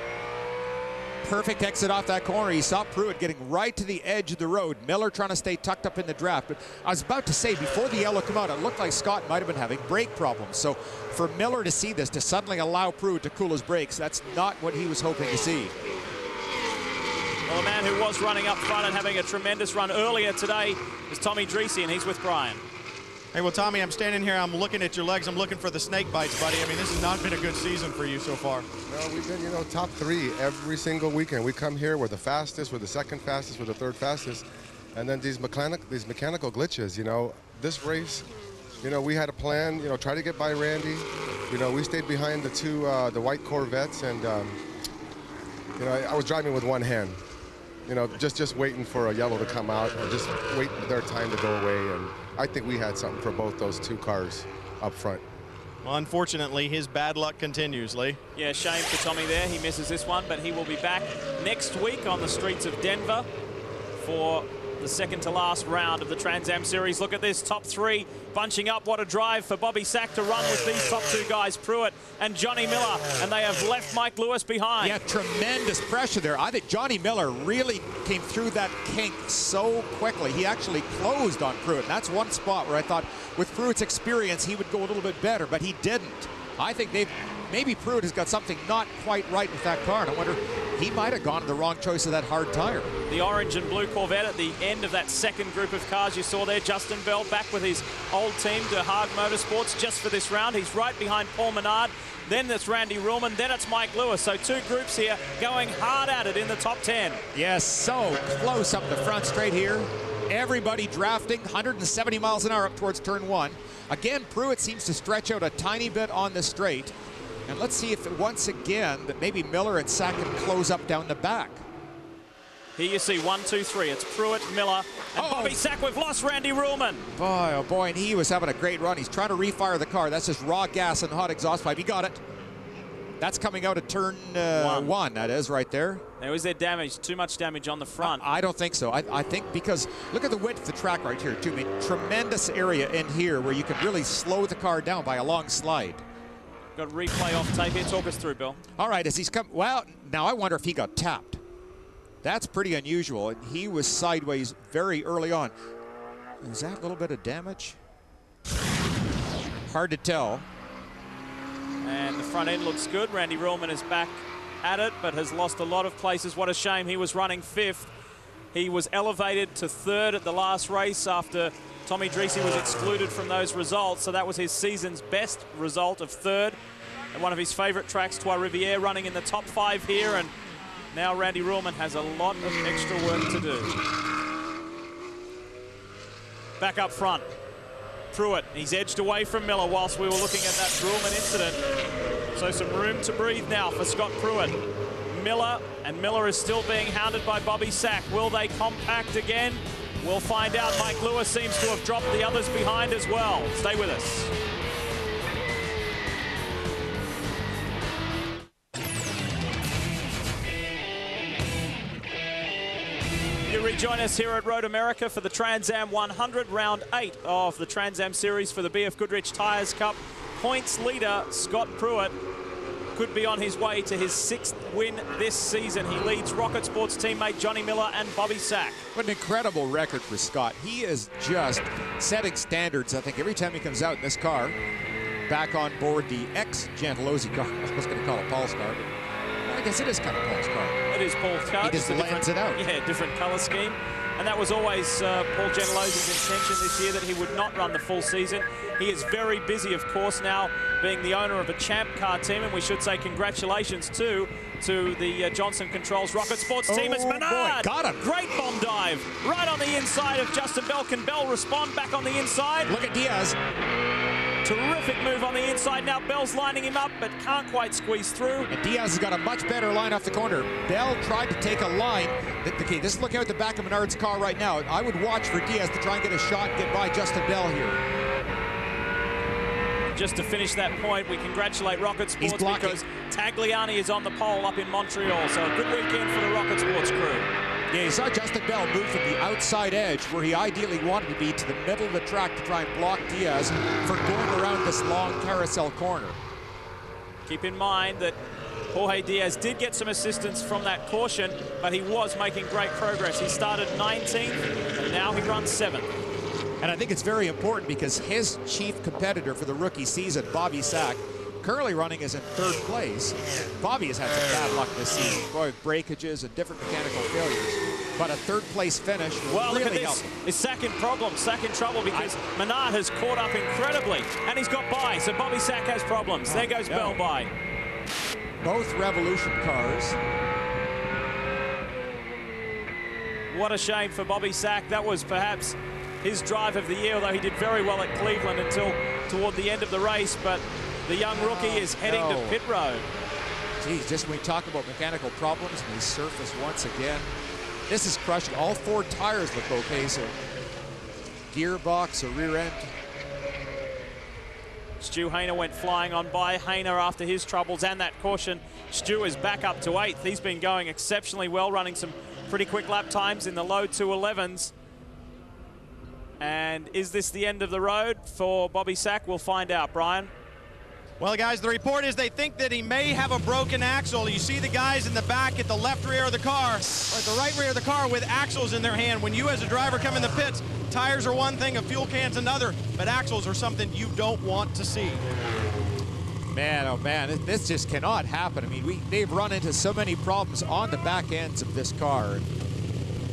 Perfect exit off that corner. You saw Pruitt getting right to the edge of the road. Miller trying to stay tucked up in the draft. But I was about to say, before the yellow came out, it looked like Scott might have been having brake problems. So for Miller to see this, to suddenly allow Pruitt to cool his brakes, that's not what he was hoping to see. Well, the man who was running up front and having a tremendous run earlier today is Tommy Dreese, and he's with Brian. Hey, well, Tommy, I'm standing here. I'm looking at your legs. I'm looking for the snake bites, buddy. I mean, this has not been a good season for you so far. Well, we've been, top 3 every single weekend. We come here, we're the fastest, we're the second fastest, we're the third fastest. And then these mechanical glitches, this race, we had a plan, try to get by Randy. We stayed behind the white Corvettes, and, I was driving with one hand. Just waiting for a yellow to come out, or just waiting for their time to go away. And I think we had something for both those 2 cars up front. Well, unfortunately, his bad luck continues, Lee. Yeah, shame for Tommy there. He misses this one, but he will be back next week on the streets of Denver for the second to last round of the Trans Am Series. Look at this, top 3 bunching up. What a drive for Bobby Sack to run with these top 2 guys, Pruitt and Johnny Miller, and they have left Mike Lewis behind. Yeah, tremendous pressure there. I think Johnny Miller really came through that kink so quickly. He actually closed on Pruitt. And that's one spot where I thought with Pruitt's experience he would go a little bit better, but he didn't. I think maybe Pruitt has got something not quite right with that car, and I wonder, he might have gone to the wrong choice of that hard tire. The orange and blue Corvette at the end of that second group of cars you saw there. Justin Bell back with his old team, De Haag Motorsports, just for this round. He's right behind Paul Menard. Then it's Randy Ruhlman. Then it's Mike Lewis. So 2 groups here going hard at it in the top 10. Yes, so close up the front straight here. Everybody drafting 170 miles an hour up towards turn 1. Again, Pruitt seems to stretch out a tiny bit on the straight. And let's see if once again that maybe Miller and Sack can close up down the back. Here you see 1, 2, 3. It's Pruitt, Miller, and Bobby Sack. We've lost Randy Ruhlman. Boy, oh boy, and he was having a great run. He's trying to refire the car. That's just raw gas and hot exhaust pipe. He got it. That's coming out of turn 1, that is, right there. Now, is there damage? Too much damage on the front? I don't think so. I think because, look at the width of the track right here, too. I mean, tremendous area in here where you can really slow the car down by a long slide. Got replay off tape here. Talk us through, Bill. All right, as he's come, well, now I wonder if he got tapped. That's pretty unusual, and he was sideways very early on. Is that a little bit of damage? Hard to tell. And the front end looks good. Randy Ruhlman is back at it, but has lost a lot of places. What a shame. He was running 5th. He was elevated to 3rd at the last race after Tommy Dreese was excluded from those results. So that was his season's best result of 3rd. And one of his favorite tracks, Trois Rivières, running in the top 5 here. And now Randy Ruhlman has a lot of extra work to do. Back up front. Pruitt, he's edged away from Miller whilst we were looking at that Ruhlman incident. So some room to breathe now for Scott Pruitt. Miller is still being hounded by Bobby Sack. Will they compact again? We'll find out. Mike Lewis seems to have dropped the others behind as well. Stay with us. You rejoin us here at Road America for the Trans Am 100, round 8 of the Trans Am Series for the BF Goodrich Tires Cup. Points leader Scott Pruitt could be on his way to his 6th win this season. He leads Rocket Sports teammate Johnny Miller and Bobby Sack. What an incredible record for Scott. He is just setting standards, I think, every time he comes out in this car. Back on board the ex-Gentilozzi car. I was going to call it Paul's car, but I guess it is kind of Paul's car. It is Paul's car. He just lands it out. Yeah, different colour scheme. And that was always Paul Gentilozzi's intention this year, that he would not run the full season. He is very busy, of course, now being the owner of a Champ Car team, and we should say congratulations too to the Johnson Controls Rocket Sports team. It's Menard. Boy, got him. Great bomb dive right on the inside of Justin Bell. Can Bell respond back on the inside? Look at Diaz. Terrific move on the inside. Now Bell's lining him up, but can't quite squeeze through. And Diaz has got a much better line off the corner. Bell tried to take a line. Okay, this is looking out the back of Menard's car right now. I would watch for Diaz to try and get a shot and get by Justin Bell here. Just to finish that point, we congratulate Rocket Sports because Tagliani is on the pole up in Montreal. So a good weekend for the Rocket Sports crew. Yeah, you saw Justin Bell move from the outside edge where he ideally wanted to be to the middle of the track to try and block Diaz for going around this long carousel corner. Keep in mind that Jorge Diaz did get some assistance from that caution, but he was making great progress. He started 19th, and now he runs 7th. And I think it's very important because his chief competitor for the rookie season, Bobby Sack, currently running is in 3rd place. Bobby has had some bad luck this season, with breakages and different mechanical failures. But a 3rd place finish will look at really this. help. Is Sack in problem? Sack in trouble because Menard has caught up incredibly, and he's got by. So Bobby Sack has problems. There goes Bell by. Both Revolution cars. What a shame for Bobby Sack. That was perhaps his drive of the year, although he did very well at Cleveland until toward the end of the race. But the young rookie is heading to pit road. Geez, just when we talk about mechanical problems, and they surface once again. This is crushing. All 4 tires look okay, so gearbox or rear end. Stu Hayner went flying on by. Hayner, after his troubles and that caution, Stu is back up to 8th. He's been going exceptionally well, running some pretty quick lap times in the low 211s. And is this the end of the road for Bobby Sack? We'll find out, Brian. Well, guys, the report is they think that he may have a broken axle. You see the guys in the back at the left rear of the car, or at the right rear of the car with axles in their hand. When you as a driver come in the pits, tires are one thing, a fuel can's another, but axles are something you don't want to see. Man, oh man, this just cannot happen. I mean, they've run into so many problems on the back ends of this car.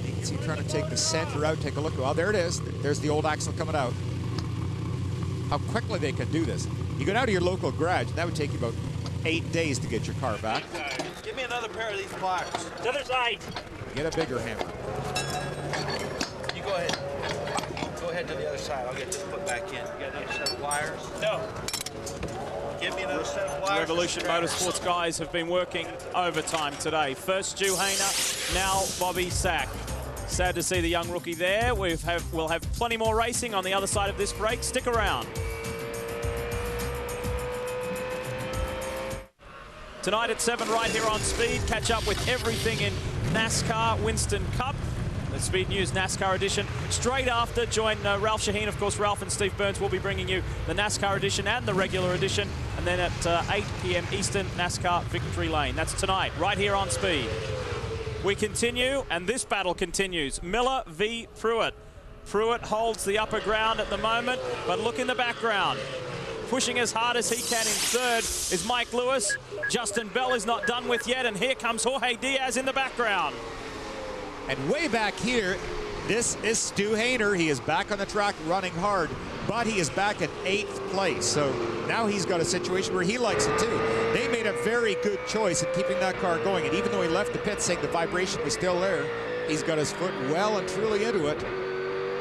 You can see trying to take the center out, take a look. Well, there it is. There's the old axle coming out. How quickly they can do this. You go down to your local garage, and that would take you about 8 days to get your car back. Give me another pair of these pliers. The other side. Get a bigger hammer. You go ahead. Go ahead to the other side. I'll get this put back in. You got another set of pliers? No. Give me another set of pliers. Revolution Motorsports guys have been working overtime today. First Stu Hayner, now Bobby Sack. Sad to see the young rookie there. We'll have plenty more racing on the other side of this break. Stick around. Tonight at 7 right here on Speed. Catch up with everything in NASCAR Winston Cup. The Speed News NASCAR edition. Straight after, join Ralph Shaheen. Of course, Ralph and Steve Burns will be bringing you the NASCAR edition and the regular edition. And then at 8 p.m. Eastern, NASCAR Victory Lane. That's tonight, right here on Speed. We continue, and this battle continues. Miller v. Pruitt. Pruitt holds the upper ground at the moment, but look in the background. Pushing as hard as he can in 3rd is Mike Lewis. Justin Bell is not done with yet, and here comes Jorge Diaz in the background. And way back here, this is Stu Hayner. He is back on the track running hard, but he is back in 8th place. So now he's got a situation where he likes it too. They made a very good choice in keeping that car going. And even though he left the pit saying the vibration was still there, he's got his foot well and truly into it.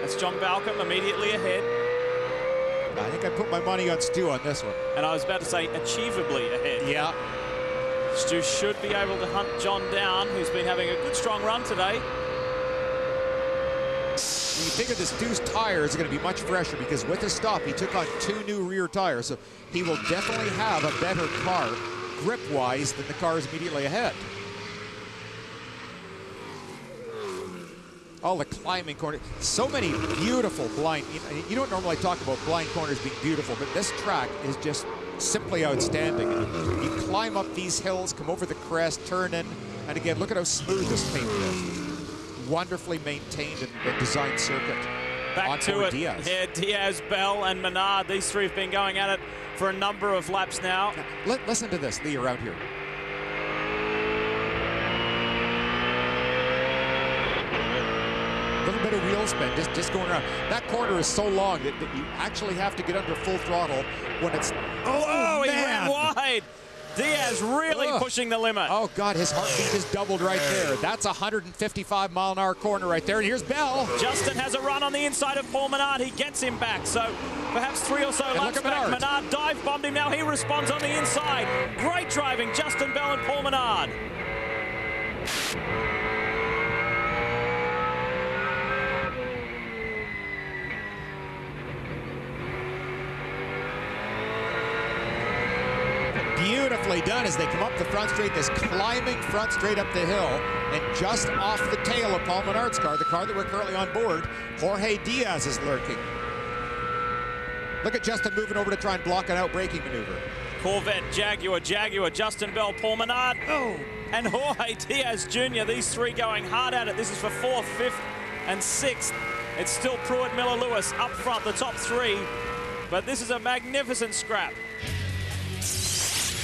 That's John Balcom immediately ahead. I think I put my money on Stu on this one. And I was about to say achievably ahead. Yeah. Stu should be able to hunt John down, who's been having a good strong run today. You figure this Stu's tires are going to be much fresher because with his stop, he took on 2 new rear tires. So he will definitely have a better car grip-wise than the cars immediately ahead. All the climbing corners, so many beautiful blind. You don't normally talk about blind corners being beautiful, but this track is just simply outstanding. You climb up these hills, come over the crest, turn in, and again, look at how smooth this paint is. Wonderfully maintained and designed circuit. Back to it. Diaz. Yeah, Diaz, Bell, and Menard. These 3 have been going at it for a number of laps now. Listen to this, Lee, around here. A little bit of wheel spin, just going around. That corner is so long that you actually have to get under full throttle when it's... Oh, he ran wide. Diaz really pushing the limit. Oh, God, his heartbeat just doubled right there. That's a 155-mile-an-hour corner right there. And here's Bell. Justin has a run on the inside of Paul Menard. He gets him back. So perhaps 3 or so laps back. Menard dive bombed him. Now he responds on the inside. Great driving, Justin Bell and Paul Menard. Beautifully done as they come up the front straight, this climbing front straight up the hill, and just off the tail of Paul Menard's car, the car that we're currently on board, Jorge Diaz is lurking. Look at Justin moving over to try and block an out-braking maneuver. Corvette, Jaguar, Justin Bell, Paul Menard, and Jorge Diaz Jr. These three going hard at it. This is for 4th, 5th, and 6th. It's still Pruitt, Miller, Lewis up front, the top 3, but this is a magnificent scrap.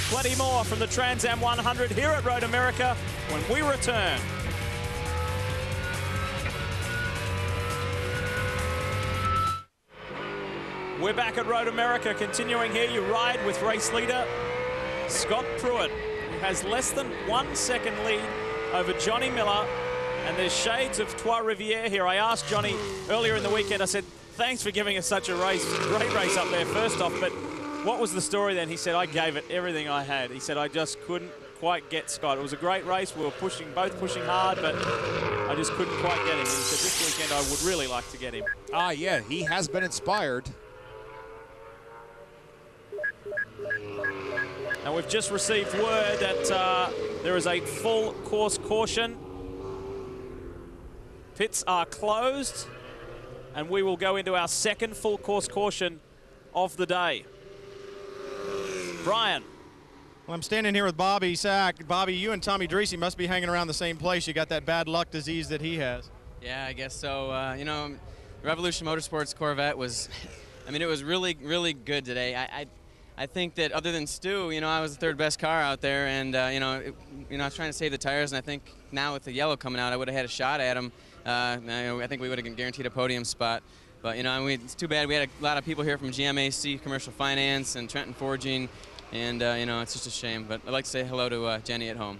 Plenty more from the Trans Am 100 here at Road America when we return. We're back at Road America, continuing here. You ride with race leader Scott Pruitt, who has less than 1 second lead over Johnny Miller. And there's shades of Trois Rivières here. I asked Johnny earlier in the weekend, I said, thanks for giving us such a race. Great race up there, first off, but what was the story then? He said, I gave it everything I had. He said, I just couldn't quite get Scott. It was a great race. We were both pushing hard, but I just couldn't quite get him. And he said, this weekend I would really like to get him. Ah, yeah, he has been inspired. Now we've just received word that there is a full course caution. Pits are closed, and we will go into our second full course caution of the day. Brian. Well, I'm standing here with Bobby Sack. Bobby, you and Tommy Dreese must be hanging around the same place. You got that bad luck disease that he has. Yeah, I guess so. You know, Revolution Motorsports Corvette was, I mean, it was really, really good today. I think that other than Stu, you know, I was the 3rd best car out there, and I was trying to save the tires, and I think now with the yellow coming out, I would have had a shot at him. I think we would have guaranteed a podium spot. But, you know, it's too bad. We had a lot of people here from GMAC, Commercial Finance, and Trenton Forging, and, you know, it's just a shame. But I'd like to say hello to Jenny at home.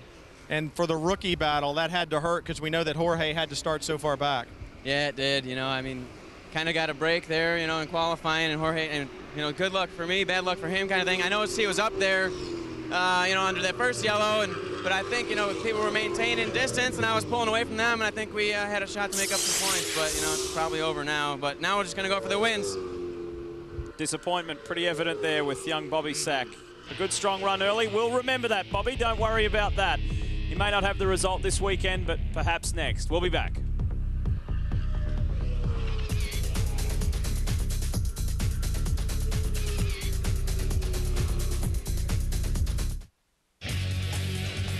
And for the rookie battle, that had to hurt because we know that Jorge had to start so far back. Yeah, it did. You know, I mean, kind of got a break there, you know, in qualifying, and Jorge, and, you know, good luck for me, bad luck for him kind of thing. I know he was up there, you know, under that first yellow, but I think, you know, people were maintaining distance, and I was pulling away from them, and I think we had a shot to make up some points, but, you know, it's probably over now. But now we're just going to go for the wins. Disappointment pretty evident there with young Bobby Sack. A good strong run early. We'll remember that, Bobby. Don't worry about that. You may not have the result this weekend, but perhaps next. We'll be back.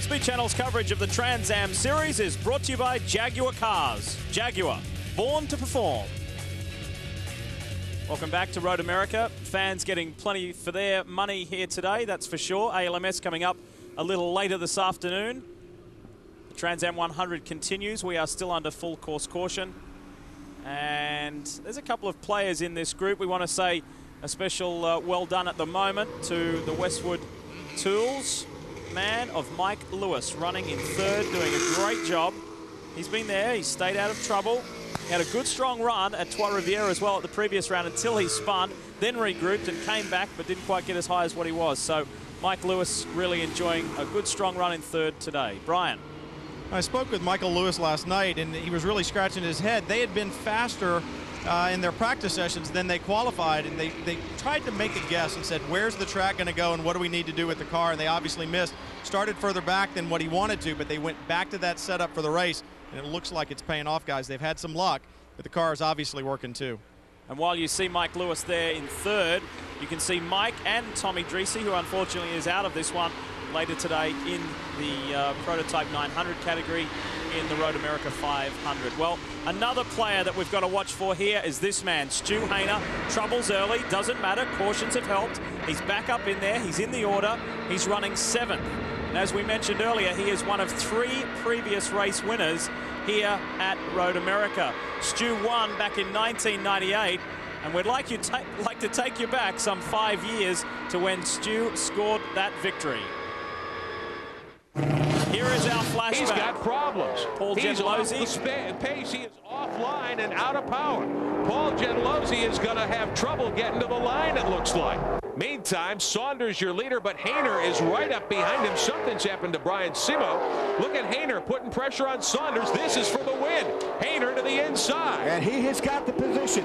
Speed Channel's coverage of the Trans Am Series is brought to you by Jaguar Cars. Jaguar, born to perform. Welcome back to Road America. Fans getting plenty for their money here today, that's for sure. ALMS coming up a little later this afternoon. The Trans Am 100 continues. We are still under full course caution. And there's a couple of players in this group. We want to say a special well done at the moment to the Westwood Tools man of Mike Lewis, running in 3rd, doing a great job. He's been there, he's stayed out of trouble. He had a good strong run at Trois Rivières as well at the previous round until he spun, then regrouped and came back, but didn't quite get as high as what he was. So Mike Lewis really enjoying a good strong run in 3rd today. Brian. I spoke with Michael Lewis last night, and he was really scratching his head. They had been faster in their practice sessions than they qualified, and they tried to make a guess and said, where's the track going to go and what do we need to do with the car? And they obviously missed. Started further back than what he wanted to, but they went back to that setup for the race, and it looks like it's paying off, guys. They've had some luck, but the car is obviously working too. And while you see Mike Lewis there in 3rd, you can see Mike and Tommy Dreese, who unfortunately is out of this one, later today in the Prototype 900 category in the Road America 500. Well, another player that we've got to watch for here is this man, Stu Hainer. Troubles early, doesn't matter, cautions have helped. He's back up in there, he's in the order, he's running 7th. And as we mentioned earlier, he is one of 3 previous race winners here at Road America. Stu won back in 1998, and we'd like to take you back some 5 years to when Stu scored that victory. Here is our flashback. He's got problems. Paul He's off Gentilozzi. the pace. He is offline and out of power. Paul Gentilozzi is going to have trouble getting to the line, it looks like. Meantime, Saunders your leader, but Hayner is right up behind him. Something's happened to Brian Simo. Look at Hayner putting pressure on Saunders. This is for the win. Hayner to the inside. And he has got the position.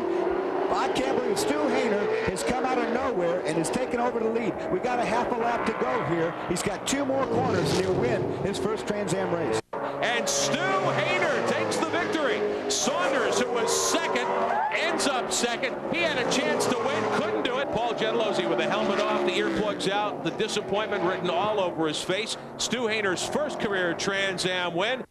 I can't believe Stu Hayner has come out of nowhere and has taken over the lead. We got a half a lap to go here. He's got 2 more corners and he'll win his first Trans Am race. And Stu Hayner takes the victory. Saunders, who was second, ends up second. He had a chance to win, couldn't do it. Paul Gentilozzi with the helmet off, the earplugs out, the disappointment written all over his face. Stu Hayner's first career Trans Am win.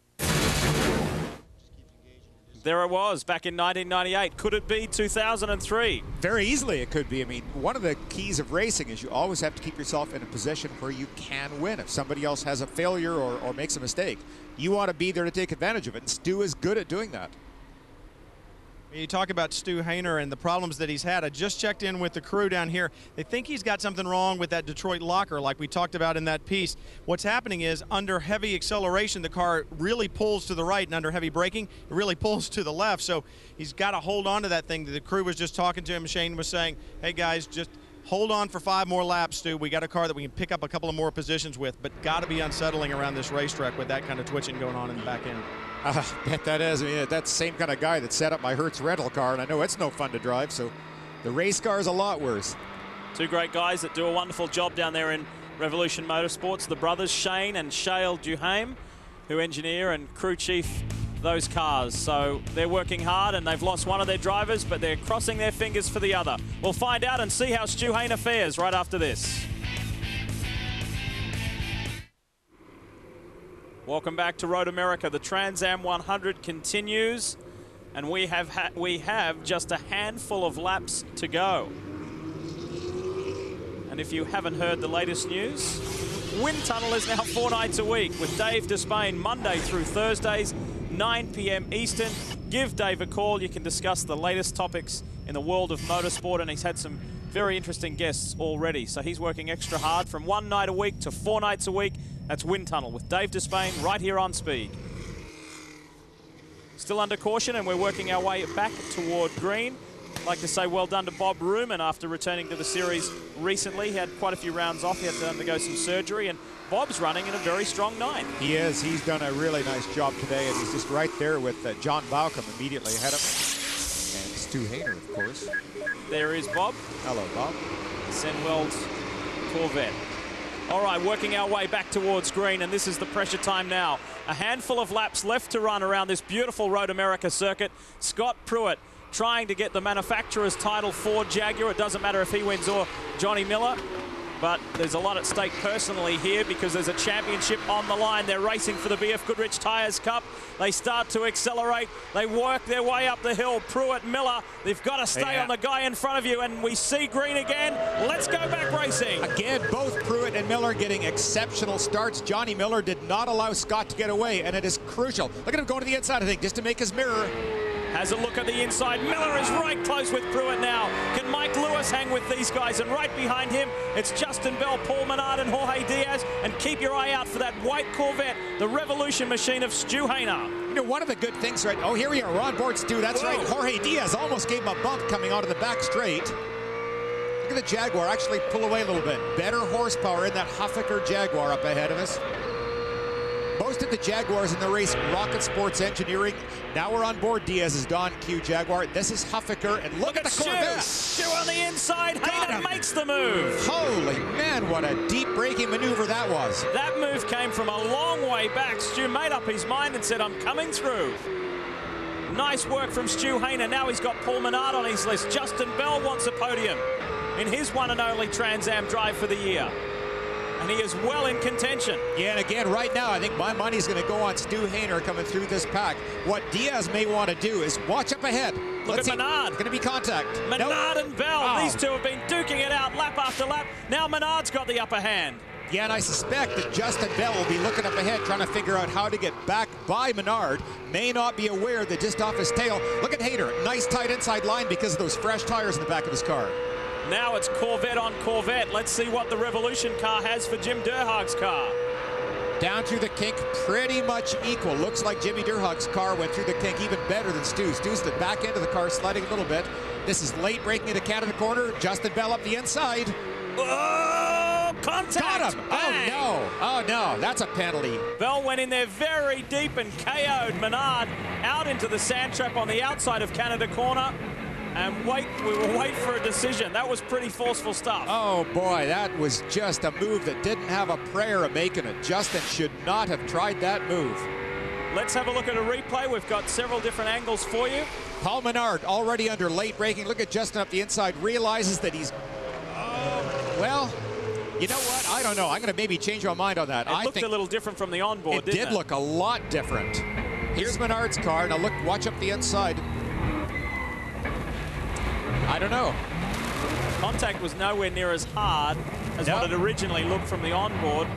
There it was back in 1998. Could it be 2003? Very easily it could be. I mean, one of the keys of racing is you always have to keep yourself in a position where you can win. If somebody else has a failure or makes a mistake, you want to be there to take advantage of it. And Stu is good at doing that. You talk about Stu Hayner and the problems that he's had. I just checked in with the crew down here. They think he's got something wrong with that Detroit locker like we talked about in that piece. What's happening is under heavy acceleration, the car really pulls to the right, and under heavy braking, it really pulls to the left. So he's got to hold on to that thing. The crew was just talking to him. Shane was saying, hey, guys, just hold on for 5 more laps, Stu. We got a car that we can pick up a couple of more positions with, but got to be unsettling around this racetrack with that kind of twitching going on in the back end. I bet that is. I mean, that's the same kind of guy that set up my Hertz rental car, and I know it's no fun to drive, so the race car is a lot worse. 2 great guys that do a wonderful job down there in Revolution Motorsports. The brothers Shane and Shale Duhame, who engineer and crew chief those cars. So they're working hard, and they've lost one of their drivers, but they're crossing their fingers for the other. We'll find out and see how Stu Hayner fares right after this. Welcome back to Road America. The Trans Am 100 continues, and we have just a handful of laps to go. And if you haven't heard the latest news, Wind Tunnel is now 4 nights a week with Dave Despain Monday through Thursdays, 9 p.m. Eastern. Give Dave a call. You can discuss the latest topics in the world of motorsport, and he's had some very interesting guests already. So he's working extra hard from 1 night a week to 4 nights a week. That's Wind Tunnel with Dave Despain right here on Speed. Still under caution, and we're working our way back toward green. I'd like to say well done to Bob Ruman after returning to the series recently. He had quite a few rounds off. He had to undergo some surgery, and Bob's running in a very strong 9. He is. He's done a really nice job today, and he's just right there with John Baucom immediately ahead of him. And Stu Hayner, of course. There is Bob. Hello, Bob. Senweld's Corvette. All right, working our way back towards green, and this is the pressure time now. A handful of laps left to run around this beautiful Road America circuit. Scott Pruitt trying to get the manufacturer's title for Jaguar. It doesn't matter if he wins or Johnny Miller, but there's a lot at stake personally here because there's a championship on the line. They're racing for the BF Goodrich Tires Cup. They start to accelerate. They work their way up the hill. Pruitt, Miller, they've got to stay on the guy in front of you, and we see green again. Let's go back racing. Again, both Pruitt and Miller getting exceptional starts. Johnny Miller did not allow Scott to get away, and it is crucial. Look at him going to the inside, I think, just to make his mirror. Has a look at the inside. Miller is right close with Pruitt now. Can Mike Lewis hang with these guys? And right behind him, it's Justin Bell, Paul Menard, and Jorge Diaz. And keep your eye out for that white Corvette, the Revolution machine of Stu Hayner. You know, one of the good things, right? Oh, here we are. We're on board, Stu. That's right. Jorge Diaz almost gave him a bump coming onto the back straight. Look at the Jaguar actually pull away a little bit. Better horsepower in that Huffaker Jaguar up ahead of us. Most of the Jaguars in the race, Rocket Sports Engineering. Now we're on board Diaz's Don Q Jaguar. This is Huffaker, and look at the Corvette. Stu on the inside. Hayner makes the move. Holy man, what a deep braking maneuver that was. That move came from a long way back. Stu made up his mind and said, I'm coming through. Nice work from Stu Hayner. Now he's got Paul Menard on his list. Justin Bell wants a podium in his one and only Trans Am drive for the year. And he is well in contention. Yeah, and again, right now, I think my money's going to go on Stu Hayner coming through this pack. What Diaz may want to do is watch up ahead. Look at Menard. Going to be contact. Menard and Bell. These two have been duking it out lap after lap. Now Menard's got the upper hand. Yeah, and I suspect that Justin Bell will be looking up ahead, trying to figure out how to get back by Menard. May not be aware that just off his tail. Look at Hayner. Nice tight inside line because of those fresh tires in the back of his car. Now it's Corvette on Corvette. Let's see what the Revolution car has for Jim Durhag's car. Down through the kink, pretty much equal. Looks like Jimmy Durhug's car went through the kink even better than Stu's. Stu's the back end of the car sliding a little bit. This is late breaking into Canada corner. Justin Bell up the inside. Oh, contact! Got him! Bang. Oh no, that's a penalty. Bell went in there very deep and KO'd Menard out into the sand trap on the outside of Canada corner. And we will wait for a decision. That was pretty forceful stuff. Oh boy, that was just a move that didn't have a prayer of making it. Justin should not have tried that move. Let's have a look at a replay. We've got several different angles for you. Paul Menard already under late braking. Look at Justin up the inside, realizes that he's, well, you know what? I don't know. I'm going to maybe change my mind on that. It looked a little different from the onboard, didn't it? It did look a lot different. Here's Menard's car. Now look, watch up the inside. I don't know. Contact was nowhere near as hard as what it originally looked from the onboard.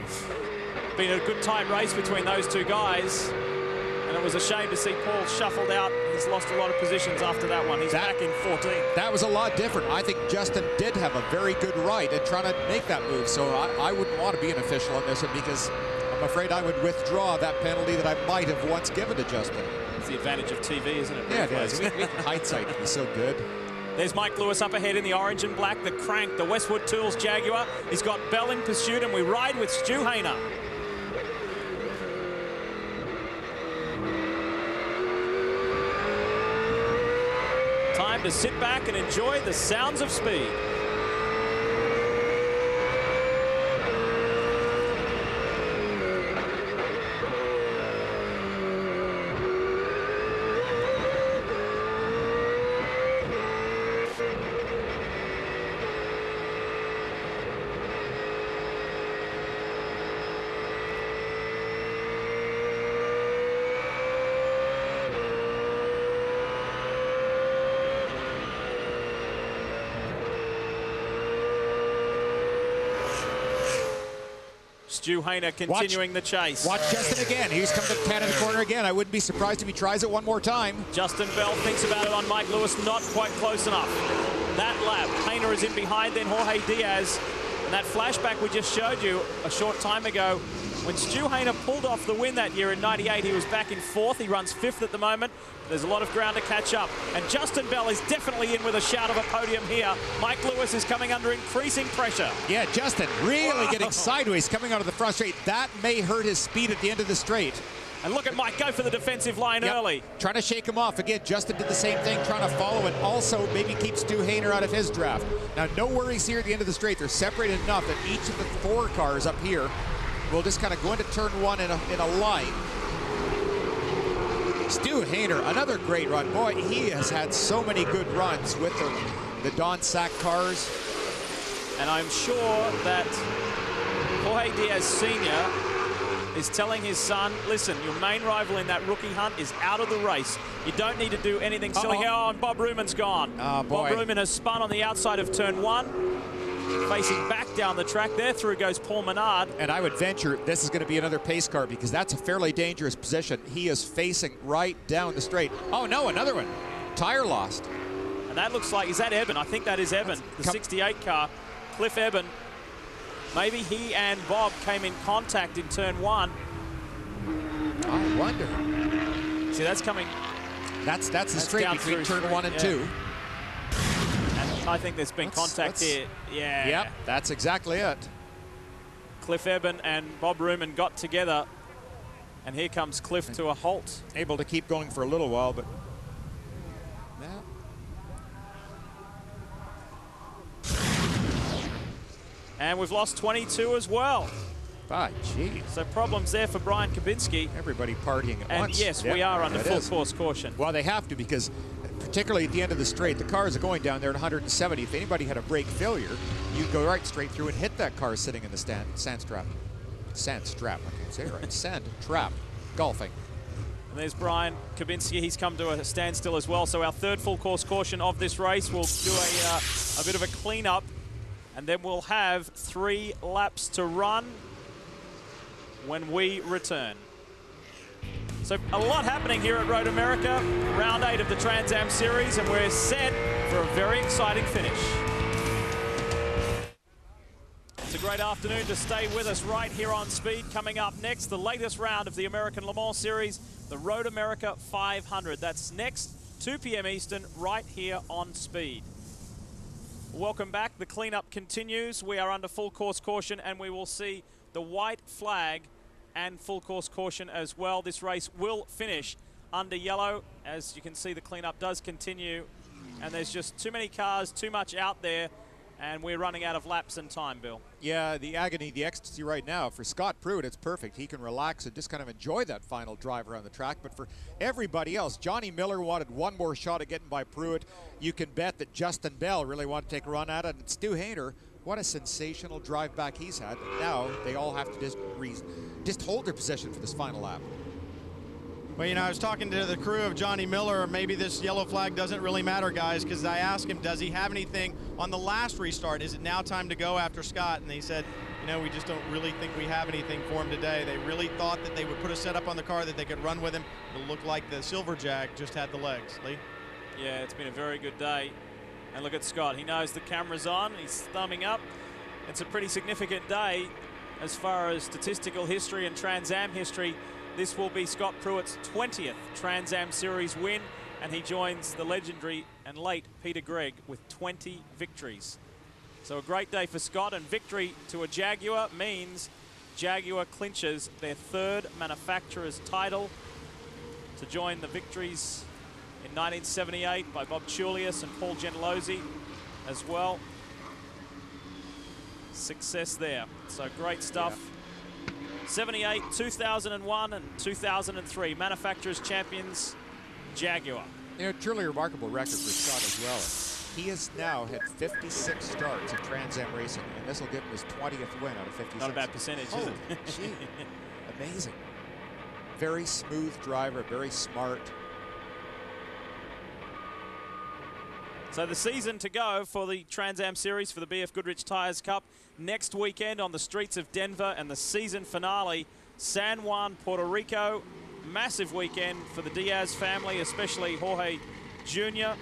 Been a good tight race between those two guys. And it was a shame to see Paul shuffled out. He's lost a lot of positions after that one. He's back in 14th. That was a lot different. I think Justin did have a very good right in trying to make that move. So I wouldn't want to be an official on this one because I'm afraid I would withdraw that penalty that I might have once given to Justin. It's the advantage of TV, isn't it? Yeah, it is. Hindsight can be so good. There's Mike Lewis up ahead in the orange and black, the Crank, the Westwood Tools Jaguar. He's got Bell in pursuit, and we ride with Stu Hainer. Time to sit back and enjoy the sounds of speed. Stu Hainer continuing the chase. Watch Justin again. He's coming to the Canada corner again. I wouldn't be surprised if he tries it one more time. Justin Bell thinks about it on Mike Lewis, not quite close enough. That lap, Hainer is in behind, then Jorge Diaz. And that flashback we just showed you a short time ago, when Stu Hainer pulled off the win that year in '98, he was back in 4th. He runs 5th at the moment. There's a lot of ground to catch up. And Justin Bell is definitely in with a shout of a podium here. Mike Lewis is coming under increasing pressure. Yeah, Justin really getting sideways coming out of the front straight. That may hurt his speed at the end of the straight. And look at Mike go for the defensive line early. Trying to shake him off. Again, Justin did the same thing, trying to follow and also maybe keep Stu Hainer out of his draft. Now, no worries here at the end of the straight. They're separated enough that each of the 4 cars up here will just kind of go into turn 1 in a line. Stu Hainer, another great run. Boy, he has had so many good runs with the Don Sack cars. And I'm sure that Jorge Diaz Sr. is telling his son, listen, your main rival in that rookie hunt is out of the race. You don't need to do anything silly. Oh, and Bob Ruman's gone. Oh, boy. Bob Ruman has spun on the outside of turn 1. Facing back down the track there, through goes Paul Menard. And I would venture this is going to be another pace car because that's a fairly dangerous position. He is facing right down the straight. Oh no, another one. Tire lost. And that looks like, is that Eben? I think that is Eben, the 68 car. Cliff Eben. Maybe he and Bob came in contact in turn 1. I wonder. See, that's coming. That's the straight between turn 1 and 2. I think there's been contact here. Yeah. Yep, that's exactly it. Cliff Eben and Bob Ruman got together, and here comes Cliff to a halt. Able to keep going for a little while, but and we've lost 22 as well. Ah, geez. So problems there for Brian Kabinski. Everybody partying at once. And yes, we are under full course caution. Well, they have to because particularly at the end of the straight, the cars are going down there at 170. If anybody had a brake failure, you'd go right straight through and hit that car sitting in the sand strap. Sand strap, I can't say it right. Sand trap, golfing. And there's Brian Kabinski. He's come to a standstill as well. So our 3rd full course caution of this race. We'll do a bit of a cleanup, and then we'll have 3 laps to run when we return. So a lot happening here at Road America, round 8 of the Trans Am Series, and we're set for a very exciting finish. It's a great afternoon to stay with us right here on Speed. Coming up next, the latest round of the American Le Mans Series, the Road America 500. That's next, 2 p.m. Eastern, right here on Speed. Welcome back. The cleanup continues. We are under full course caution, and we will see the white flag and full course caution as well. This race will finish under yellow. As you can see, the cleanup does continue, and there's just too many cars, too much out there, and we're running out of laps and time, Bill. Yeah, the agony, the ecstasy right now. For Scott Pruitt, it's perfect. He can relax and just kind of enjoy that final drive around the track. But for everybody else, Johnny Miller wanted one more shot at getting by Pruitt. You can bet that Justin Bell really wanted to take a run at it. And Stu Hainer, what a sensational drive back he's had. And now they all have to just hold their position for this final lap. Well, you know, I was talking to the crew of Johnny Miller. Maybe this yellow flag doesn't really matter, guys, because I asked him, does he have anything on the last restart? Is it now time to go after Scott? And he said, you know, we just don't really think we have anything for him today. They really thought that they would put a setup on the car that they could run with him. It looked like the Silver Jag just had the legs. Lee? Yeah, it's been a very good day. And look at Scott. He knows the camera's on. He's thumbing up. It's a pretty significant day as far as statistical history and Trans Am history. This will be Scott Pruitt's 20th Trans Am Series win, and he joins the legendary and late Peter Gregg with 20 victories. So a great day for Scott, and victory to a Jaguar means Jaguar clinches their 3rd manufacturer's title to join the victories in 1978 by Bob Chulius and Paul Gentilozzi as well. Success there. So great stuff. Yeah. 78, 2001, and 2003. Manufacturers champions, Jaguar. You know, truly remarkable record for Scott as well. He has now had 56 starts in Trans Am racing, and this will give him his 20th win out of 56. Not a bad percentage, is it? Gee, amazing. Very smooth driver, very smart. So the season to go for the Trans Am Series for the BF Goodrich Tires Cup next weekend on the streets of Denver, and the season finale, San Juan, Puerto Rico. Massive weekend for the Diaz family, especially Jorge Jr.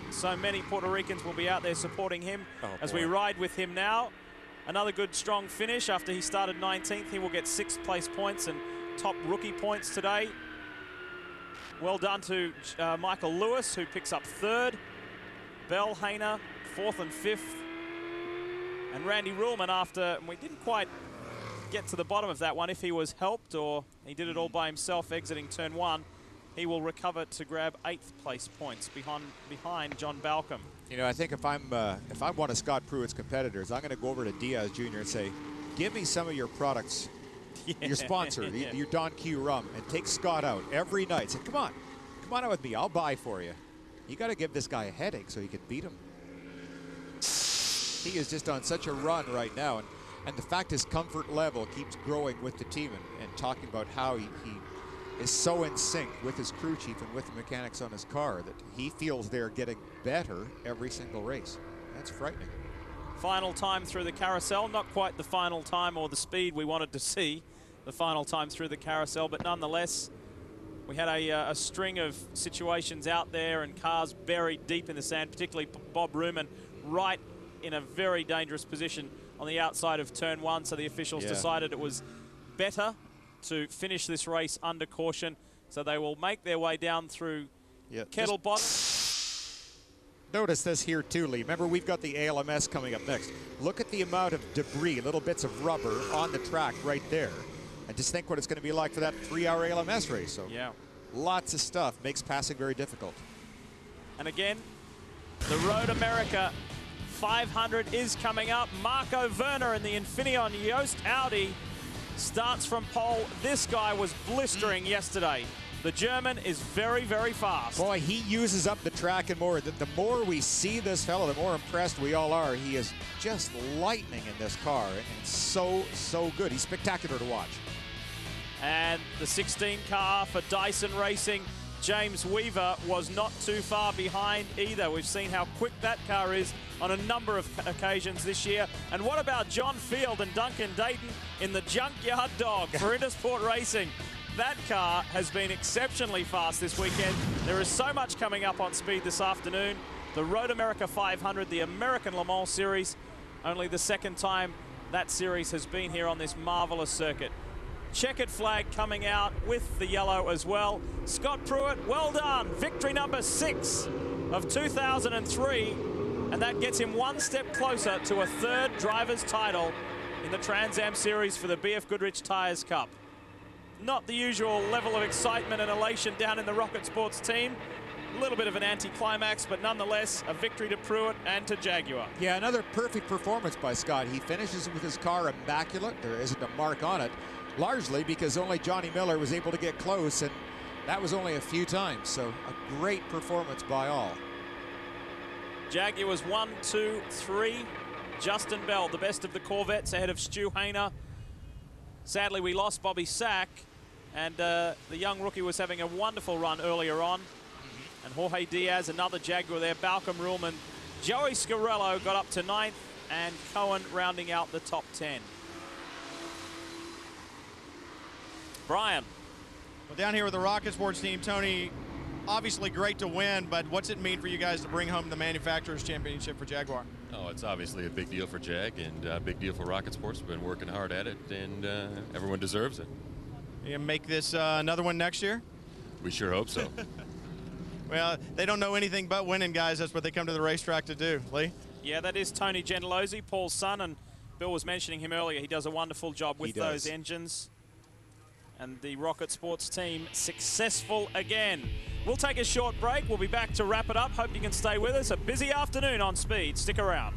So many Puerto Ricans will be out there supporting him as we ride with him now. Another good, strong finish after he started 19th. He will get 6th place points and top rookie points today. Well done to Michael Lewis, who picks up 3rd. Bell, Hainer, 4th and 5th. And Randy Ruhlman after, and we didn't quite get to the bottom of that one, if he was helped or he did it all by himself exiting turn 1, he will recover to grab 8th place points behind John Balcom. You know, I think if I'm one of Scott Pruitt's competitors, I'm going to go over to Diaz Jr. and say, give me some of your products, your sponsor, your Don Q rum, and take Scott out every night. Say, come on out with me, I'll buy for you. You got to give this guy a headache so you can beat him. He is just on such a run right now, and the fact his comfort level keeps growing with the team, and talking about how he is so in sync with his crew chief and with the mechanics on his car that he feels they're getting better every single race. That's frightening. Final time through the carousel, not quite the final time or the speed we wanted to see, the final time through the carousel, but nonetheless, we had a string of situations out there and cars buried deep in the sand, particularly Bob Ruhlman right in a very dangerous position on the outside of turn 1, so the officials decided it was better to finish this race under caution, so they will make their way down through Kettle Bottom. Notice this here too, Lee. Remember, we've got the ALMS coming up next. Look at the amount of debris, little bits of rubber on the track right there. And just think what it's going to be like for that 3-hour ALMS race. So lots of stuff makes passing very difficult. And again, the Road America 500 is coming up. Marco Werner in the Infineon Yost Audi starts from pole. This guy was blistering yesterday. The German is very, very fast. Boy, he uses up the track and more. The more we see this fellow, the more impressed we all are. He is just lightning in this car, and so good. He's spectacular to watch. And the 16 car for Dyson Racing, James Weaver, was not too far behind either. We've seen how quick that car is on a number of occasions this year. And what about John Field and Duncan Dayton in the Junkyard Dog for Intersport Racing? That car has been exceptionally fast this weekend. There is so much coming up on Speed this afternoon. The Road America 500, the American Le Mans Series, only the second time that series has been here on this marvelous circuit. Checkered flag coming out with the yellow as well. Scott Pruitt, well done. Victory number 6 of 2003. And that gets him one step closer to a 3rd driver's title in the Trans Am Series for the BF Goodrich Tires Cup. Not the usual level of excitement and elation down in the Rocket Sports team. A little bit of an anticlimax, but nonetheless, a victory to Pruitt and to Jaguar. Yeah, another perfect performance by Scott. He finishes with his car immaculate. There isn't a mark on it, largely because only Johnny Miller was able to get close, and that was only a few times. So a great performance by all. Jaguars 1, 2, 3. Justin Bell, the best of the Corvettes, ahead of Stu Hainer. Sadly, we lost Bobby Sack, and the young rookie was having a wonderful run earlier on. And Jorge Diaz, another Jaguar there. Balcom Ruhlman. Joey Scarello got up to 9th, and Cohen rounding out the top 10. Brian. Well, down here with the Rocket Sports team, Tony, obviously great to win, but what's it mean for you guys to bring home the Manufacturers Championship for Jaguar? Oh, it's obviously a big deal for Jag and a big deal for Rocket Sports. We've been working hard at it, and everyone deserves it. You gonna make this another one next year? We sure hope so. Well, they don't know anything but winning, guys. That's what they come to the racetrack to do. Lee? Yeah, that is Tony Gentilozzi, Paul's son, and Bill was mentioning him earlier. He does a wonderful job with those engines. And the Rocket Sports team successful again. We'll take a short break. We'll be back to wrap it up. Hope you can stay with us. A busy afternoon on Speed. Stick around.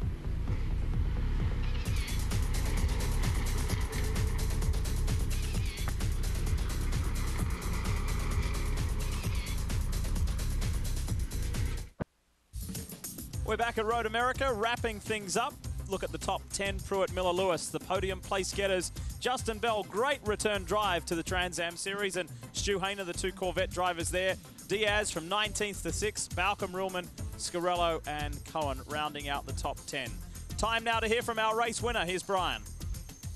We're back at Road America, wrapping things up. Look at the top 10, Pruitt, Miller, Lewis, the podium place getters. Justin Bell, great return drive to the Trans Am Series, and Stu Hainer, the 2 Corvette drivers there. Diaz from 19th to 6th, Balcom Ruhlman, Scarello, and Cohen rounding out the top 10. Time now to hear from our race winner. Here's Brian.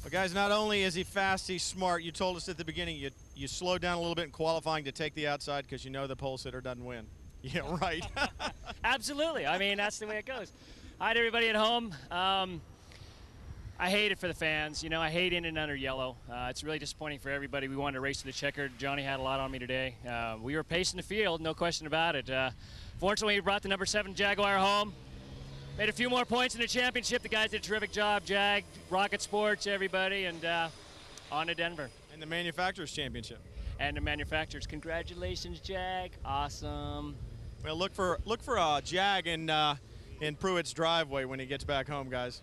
Well, guys, not only is he fast, he's smart. You told us at the beginning you slowed down a little bit in qualifying to take the outside because you know the pole sitter doesn't win. Yeah, right. Absolutely. I mean, that's the way it goes. Hi to everybody at home. I hate it for the fans. You know, I hate in and under yellow. It's really disappointing for everybody. We wanted to race to the checkered. Johnny had a lot on me today. We were pacing the field, no question about it. Fortunately, we brought the number 7 Jaguar home. Made a few more points in the championship. The guys did a terrific job. Jag, Rocket Sports, everybody, and on to Denver. And the Manufacturers Championship. And the Manufacturers. Congratulations, Jag. Awesome. Well, look for Jag in Pruitt's driveway when he gets back home, guys.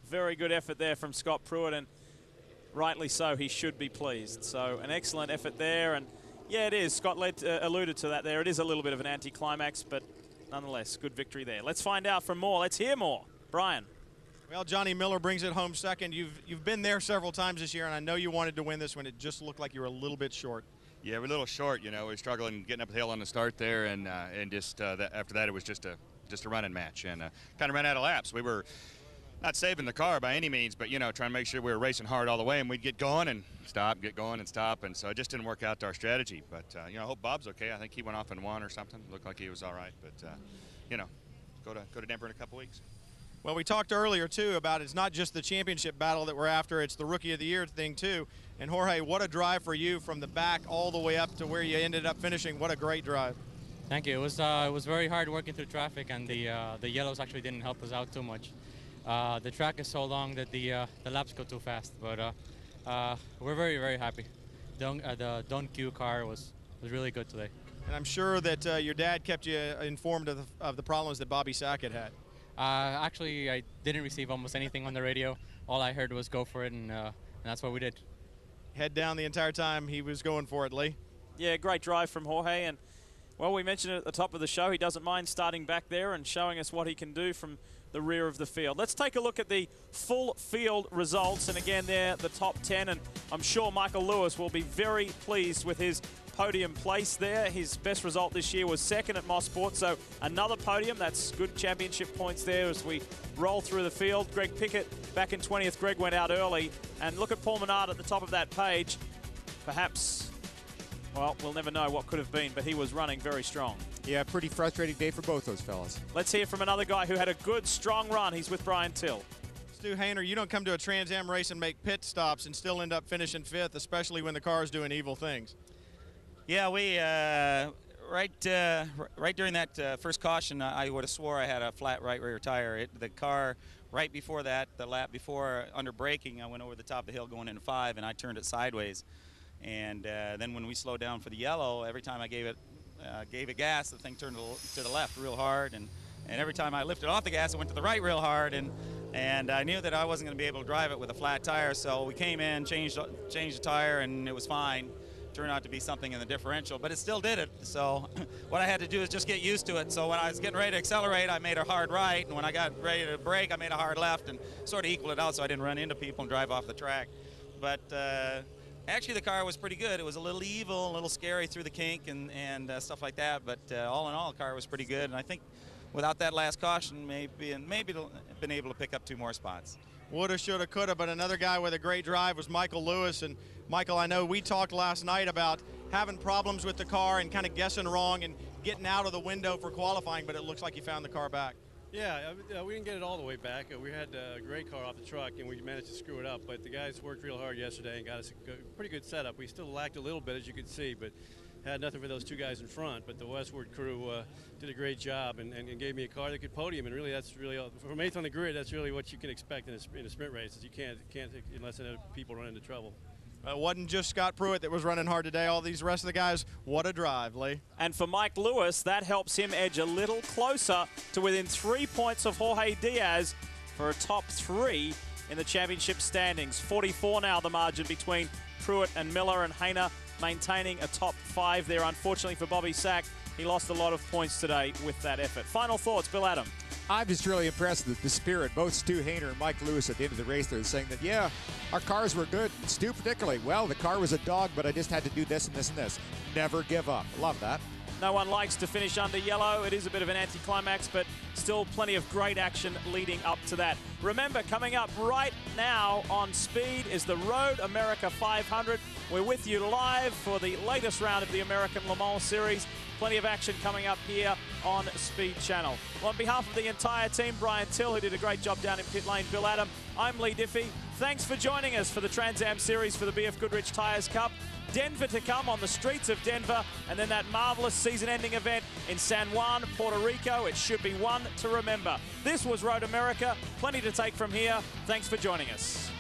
Very good effort there from Scott Pruitt, and rightly so, he should be pleased. So an excellent effort there, and yeah, it is. Scott alluded to that there. It is a little bit of an anticlimax, but nonetheless, good victory there. Let's find out from more. Let's hear more. Brian. Well, Johnny Miller brings it home second. You've been there several times this year, and I know you wanted to win this one. It just looked like you were a little bit short. Yeah, we're a little short. You know, we're struggling getting up the hill on the start there, and just after that, it was just a running match, and kind of ran out of laps. We were not saving the car by any means, but, you know, trying to make sure we were racing hard all the way, and we'd get going and stop, get going and stop, and so it just didn't work out to our strategy. But, you know, I hope Bob's okay. I think he went off and won or something. Looked like he was all right, but, you know, go to Denver in a couple weeks. Well, we talked earlier, too, about it's not just the championship battle that we're after, it's the Rookie of the Year thing, too. And, Jorge, what a drive for you from the back all the way up to where you ended up finishing. What a great drive. Thank you. It was very hard working through traffic, and the yellows actually didn't help us out too much. The track is so long that the laps go too fast, but we're very, very happy. The Don Q car was really good today. And I'm sure that your dad kept you informed of the problems that Bobby Sackett had. Actually, I didn't receive almost anything on the radio. All I heard was go for it, and that's what we did. Head down the entire time he was going for it, Lee. Yeah, great drive from Jorge, and well, we mentioned it at the top of the show. He doesn't mind starting back there and showing us what he can do from the rear of the field. Let's take a look at the full field results, and again, they're the top 10, and I'm sure Michael Lewis will be very pleased with his podium place there. His best result this year was second at Mosport, so another podium. That's good championship points there as we roll through the field. Greg Pickett back in 20th. Greg went out early, and look at Paul Menard at the top of that page. Perhaps, well, we'll never know what could have been, but he was running very strong. Yeah, pretty frustrating day for both those fellas. Let's hear from another guy who had a good, strong run. He's with Brian Till. Stu Hainer, you don't come to a Trans Am race and make pit stops and still end up finishing 5th, especially when the car is doing evil things. Yeah, we right during that first caution, I would have swore I had a flat right rear tire. The car right before that, the lap before, under braking, I went over the top of the hill going into 5, and I turned it sideways. And then when we slowed down for the yellow, every time I gave it gas, the thing turned to the left real hard, and every time I lifted off the gas, it went to the right real hard, and I knew that I wasn't going to be able to drive it with a flat tire, so we came in, changed the tire, and it was fine. Turned out to be something in the differential, but it still did it. So what I had to do is just get used to it. So when I was getting ready to accelerate, I made a hard right, and when I got ready to brake, I made a hard left, and sort of equaled it out so I didn't run into people and drive off the track. But actually, the car was pretty good. It was a little evil, a little scary through the kink and stuff like that, but all in all, the car was pretty good, and I think without that last caution, maybe been able to pick up 2 more spots. Woulda, shoulda, coulda, but another guy with a great drive was Michael Lewis. And Michael, I know we talked last night about having problems with the car and kind of guessing wrong and getting out of the window for qualifying, but it looks like you found the car back. Yeah, we didn't get it all the way back. We had a great car off the truck, and we managed to screw it up. But the guys worked real hard yesterday and got us a pretty good setup. We still lacked a little bit, as you could see, but had nothing for those 2 guys in front. But the Westward crew did a great job and gave me a car that could podium. And really, that's really from 8th on the grid. That's really what you can expect in a sprint race. Is you can't unless people run into trouble. It wasn't just Scott Pruitt that was running hard today. All these rest of the guys, what a drive, Lee. And for Mike Lewis, that helps him edge a little closer to within 3 points of Jorge Diaz for a top 3 in the championship standings. 44 now the margin between Pruitt and Miller, and Hainer maintaining a top 5 there. Unfortunately for Bobby Sack, he lost a lot of points today with that effort. Final thoughts, Bill Adam. I'm just really impressed with the spirit. Both Stu Hainer and Mike Lewis at the end of the race, they're saying that, yeah, our cars were good. Stu particularly, well, the car was a dog, but I just had to do this and this and this. Never give up. Love that. No one likes to finish under yellow. It is a bit of an anticlimax, but still plenty of great action leading up to that. Remember, coming up right now on Speed is the Road America 500. We're with you live for the latest round of the American Le Mans Series. Plenty of action coming up here on Speed Channel. Well, on behalf of the entire team, Brian Till, who did a great job down in pit lane, Bill Adam, I'm Lee Diffie. Thanks for joining us for the Trans Am Series for the BF Goodrich Tires Cup. Denver to come on the streets of Denver, and then that marvelous season-ending event in San Juan, Puerto Rico. It should be one to remember. This was Road America. Plenty to take from here. Thanks for joining us.